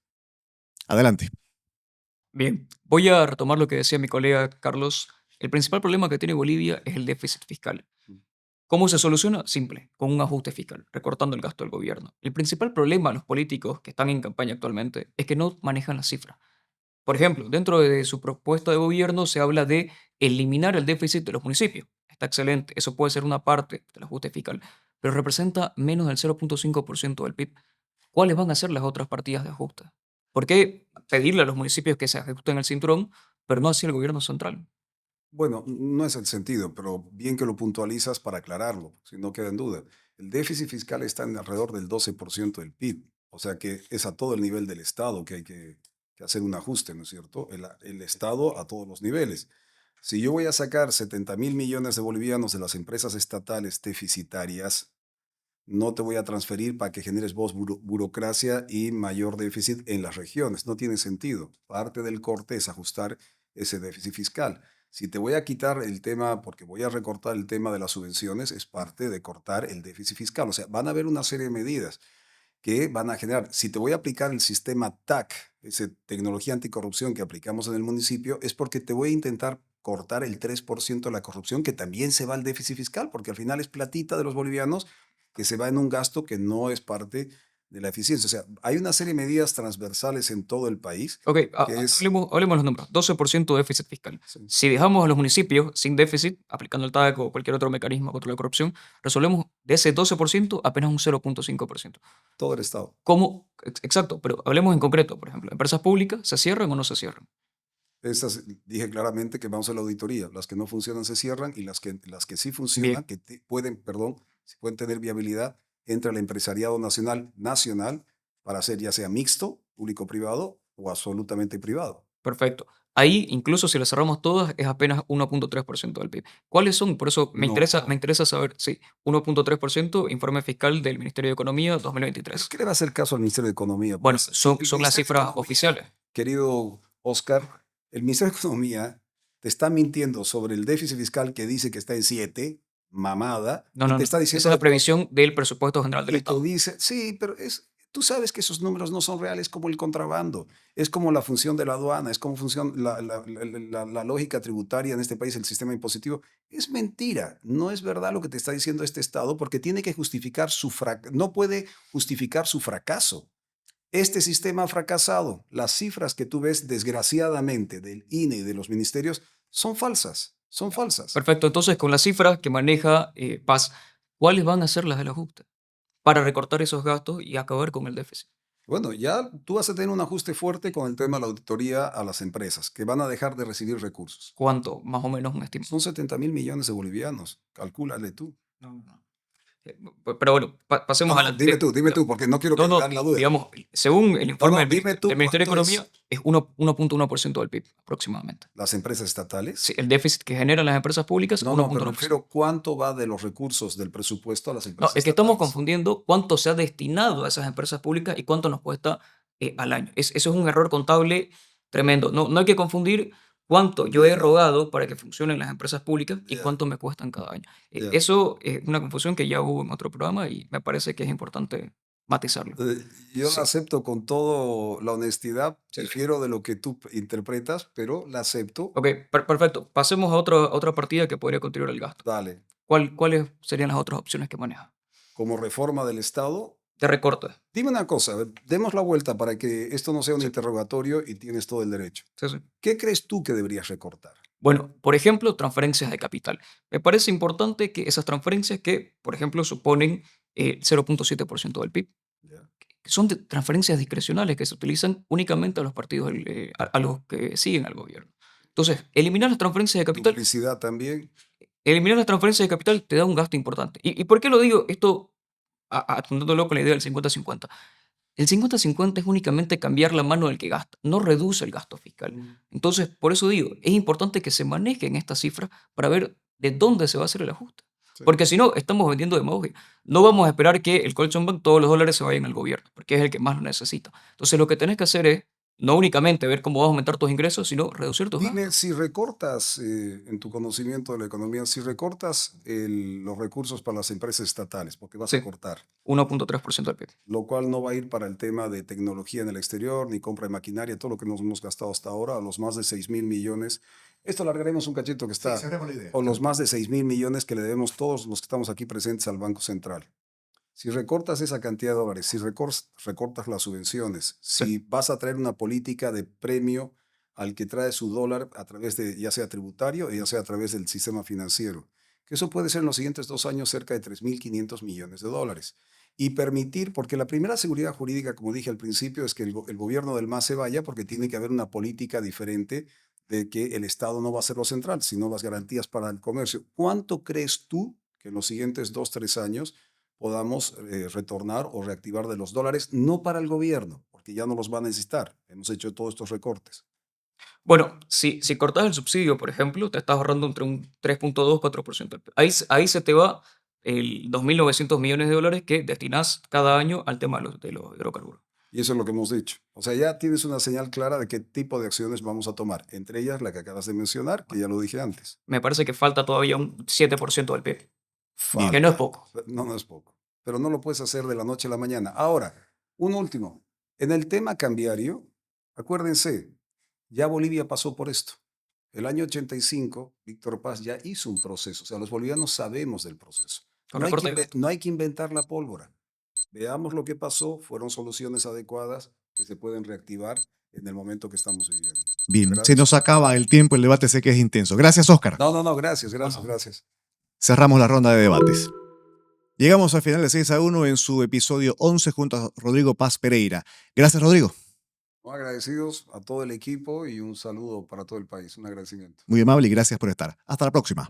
Adelante.
Bien, voy a retomar lo que decía mi colega Carlos. El principal problema que tiene Bolivia es el déficit fiscal. ¿Cómo se soluciona? Simple, con un ajuste fiscal, recortando el gasto del gobierno. El principal problema de los políticos que están en campaña actualmente es que no manejan las cifras. Por ejemplo, dentro de su propuesta de gobierno se habla de eliminar el déficit de los municipios. Está excelente, eso puede ser una parte del ajuste fiscal, pero representa menos del 0.5% del PIB. ¿Cuáles van a ser las otras partidas de ajuste? ¿Por qué pedirle a los municipios que se ajusten el cinturón, pero no así el gobierno central?
Bueno, no es el sentido, pero bien que lo puntualizas para aclararlo, si no queda en duda. El déficit fiscal está en alrededor del 12% del PIB, o sea que es a todo el nivel del Estado que hay que hacer un ajuste, ¿no es cierto? El Estado a todos los niveles. Si yo voy a sacar 70.000 millones de bolivianos de las empresas estatales deficitarias, no te voy a transferir para que generes vos burocracia y mayor déficit en las regiones. No tiene sentido. Parte del corte es ajustar ese déficit fiscal. Si te voy a quitar el tema, porque voy a recortar el tema de las subvenciones, es parte de cortar el déficit fiscal. O sea, van a haber una serie de medidas que van a generar. Si te voy a aplicar el sistema TAC, esa tecnología anticorrupción que aplicamos en el municipio, es porque te voy a intentar cortar el 3% de la corrupción, que también se va al déficit fiscal, porque al final es platita de los bolivianos que se va en un gasto que no es parte de la eficiencia. O sea, hay una serie de medidas transversales en todo el país.
Ok, hablemos los números. 12% de déficit fiscal. Sí. Si dejamos a los municipios sin déficit, aplicando el TAC o cualquier otro mecanismo contra la corrupción, resolvemos de ese 12% apenas un 0.5%.
Todo el Estado.
¿Cómo? Exacto, pero hablemos en concreto, por ejemplo. ¿Empresas públicas se cierran o no se cierran?
Esas dije claramente que vamos a la auditoría. Las que no funcionan se cierran y las que sí funcionan, pueden tener viabilidad, entra el empresariado nacional para hacer ya sea mixto, público-privado o absolutamente privado.
Perfecto. Ahí, incluso si las cerramos todas, es apenas 1.3% del PIB. ¿Cuáles son? Por eso me interesa saber, sí, 1.3%, informe fiscal del Ministerio de Economía 2023.
¿Qué le va a hacer caso al Ministerio de Economía?
Bueno, son las cifras oficiales.
Querido Óscar, el Ministerio de Economía te está mintiendo sobre el déficit fiscal que dice que está en 7%, mamada.
No,
te está diciendo
esa es la previsión del presupuesto general del Estado.
Sí, pero tú sabes que esos números no son reales, como el contrabando, es como la función de la aduana, es como la lógica tributaria en este país, el sistema impositivo. Es mentira, no es verdad lo que te está diciendo este Estado, porque tiene que justificar no puede justificar su fracaso. Este sistema ha fracasado. Las cifras que tú ves, desgraciadamente, del INE y de los ministerios son falsas. Son falsas.
Perfecto, entonces con las cifras que maneja Paz, ¿cuáles van a ser las del ajuste para recortar esos gastos y acabar con el déficit?
Bueno, ya tú vas a tener un ajuste fuerte con el tema de la auditoría a las empresas, que van a dejar de recibir recursos.
¿Cuánto? Más o menos un estimado.
Son 70.000 millones de bolivianos. Calcúlale tú.
No. Pero bueno, pasemos adelante.
Dime tú, porque no quiero que dar la duda.
Digamos, según el informe del Ministerio de Economía, es 1.1% del PIB aproximadamente.
¿Las empresas estatales?
Sí, el déficit que generan las empresas públicas, 1.1%.
Pero ¿cuánto va de los recursos del presupuesto a las empresas
estatales? Es que estamos confundiendo cuánto se ha destinado a esas empresas públicas y cuánto nos cuesta al año. Eso es un error contable tremendo. No hay que confundir cuánto yo he rogado para que funcionen las empresas públicas y
Ya,
cuánto me cuestan cada año.
ya.
Eso es una confusión que ya hubo en otro programa y me parece que es importante matizarlo.
Yo
Sí,
la acepto con toda la honestidad,
sí.
difiero de lo que tú interpretas, pero la acepto.
Ok, perfecto. Pasemos a otra partida que podría contribuir al gasto.
Dale.
¿Cuáles serían las otras opciones que maneja?
Como reforma del Estado.
De recorte.
Dime una cosa, a ver, demos la vuelta para que esto no sea un
Sí,
interrogatorio y tienes todo el derecho.
sí, sí.
¿Qué crees tú que deberías recortar?
Bueno, por ejemplo, transferencias de capital. Me parece importante que esas transferencias que, por ejemplo, suponen 0.7% del PIB,
Ya.
que son transferencias discrecionales que se utilizan únicamente a los partidos, a los que siguen al gobierno. Entonces, eliminar las transferencias de capital,
Duplicidad también.
eliminar las transferencias de capital te da un gasto importante. ¿Y por qué lo digo? Esto apuntándolo con la idea del 50-50. El 50-50 es únicamente cambiar la mano del que gasta, no reduce el gasto fiscal. Entonces, por eso digo, es importante que se manejen estas cifras para ver de dónde se va a hacer el ajuste.
Sí.
Porque si no, estamos vendiendo demagogia. No vamos a esperar que el Colchón Bank, todos los dólares se vayan al gobierno, porque es el que más lo necesita. Entonces, lo que tenés que hacer es no únicamente ver cómo vas a aumentar tus ingresos, sino reducir tus
Dime,
gastos.
si recortas, en tu conocimiento de la economía, si recortas los recursos para las empresas estatales, porque vas a
Sí,
cortar,
1.3% del PIB.
lo cual no va a ir para el tema de tecnología en el exterior, ni compra de maquinaria, todo lo que nos hemos gastado hasta ahora, a los más de 6.000 millones. Esto alargaremos un cachito que
Sí,
está,
cerremos la idea.
o los más de 6.000 millones que le debemos todos los que estamos aquí presentes al Banco Central. Si recortas esa cantidad de dólares, si recortas las subvenciones,
Sí.
si vas a traer una política de premio al que trae su dólar a través de, ya sea tributario o ya sea a través del sistema financiero, que eso puede ser en los siguientes 2 años cerca de 3.500 millones de dólares. Y permitir, porque la primera seguridad jurídica, como dije al principio, es que el gobierno del MAS se vaya, porque tiene que haber una política diferente de que el Estado no va a ser lo central, sino las garantías para el comercio. ¿Cuánto crees tú que en los siguientes 2, 3 años podamos retornar o reactivar de los dólares? No para el gobierno, porque ya no los va a necesitar. Hemos hecho todos estos recortes.
Bueno, si cortas el subsidio, por ejemplo, te estás ahorrando entre un 3.2-4% del PIB. Ahí se te va el 2.900 millones de dólares que destinás cada año al tema de los hidrocarburos.
Y eso es lo que hemos dicho. O sea, ya tienes una señal clara de qué tipo de acciones vamos a tomar. Entre ellas la que acabas de mencionar, que ya lo dije antes.
Me parece que falta todavía un 7% del PIB,
Bien.
que no es poco.
No, no es poco. Pero no lo puedes hacer de la noche a la mañana. Ahora, un último. En el tema cambiario, acuérdense, ya Bolivia pasó por esto. El año 85, Víctor Paz ya hizo un proceso. O sea, los bolivianos sabemos del proceso.
Con
No hay
recorte
que,
de gasto.
no hay que inventar la pólvora. Veamos lo que pasó. Fueron soluciones adecuadas que se pueden reactivar en el momento que estamos viviendo.
Bien,
¿Verdad?
se nos acaba el tiempo, el debate sé que es intenso. Gracias, Óscar.
No, gracias.
Cerramos la ronda de debates. Llegamos al final de 6-1 en su episodio 11 junto a Rodrigo Paz Pereira. Gracias, Rodrigo.
Agradecidos a todo el equipo y un saludo para todo el país. Un agradecimiento.
Muy amable y gracias por estar. Hasta la próxima.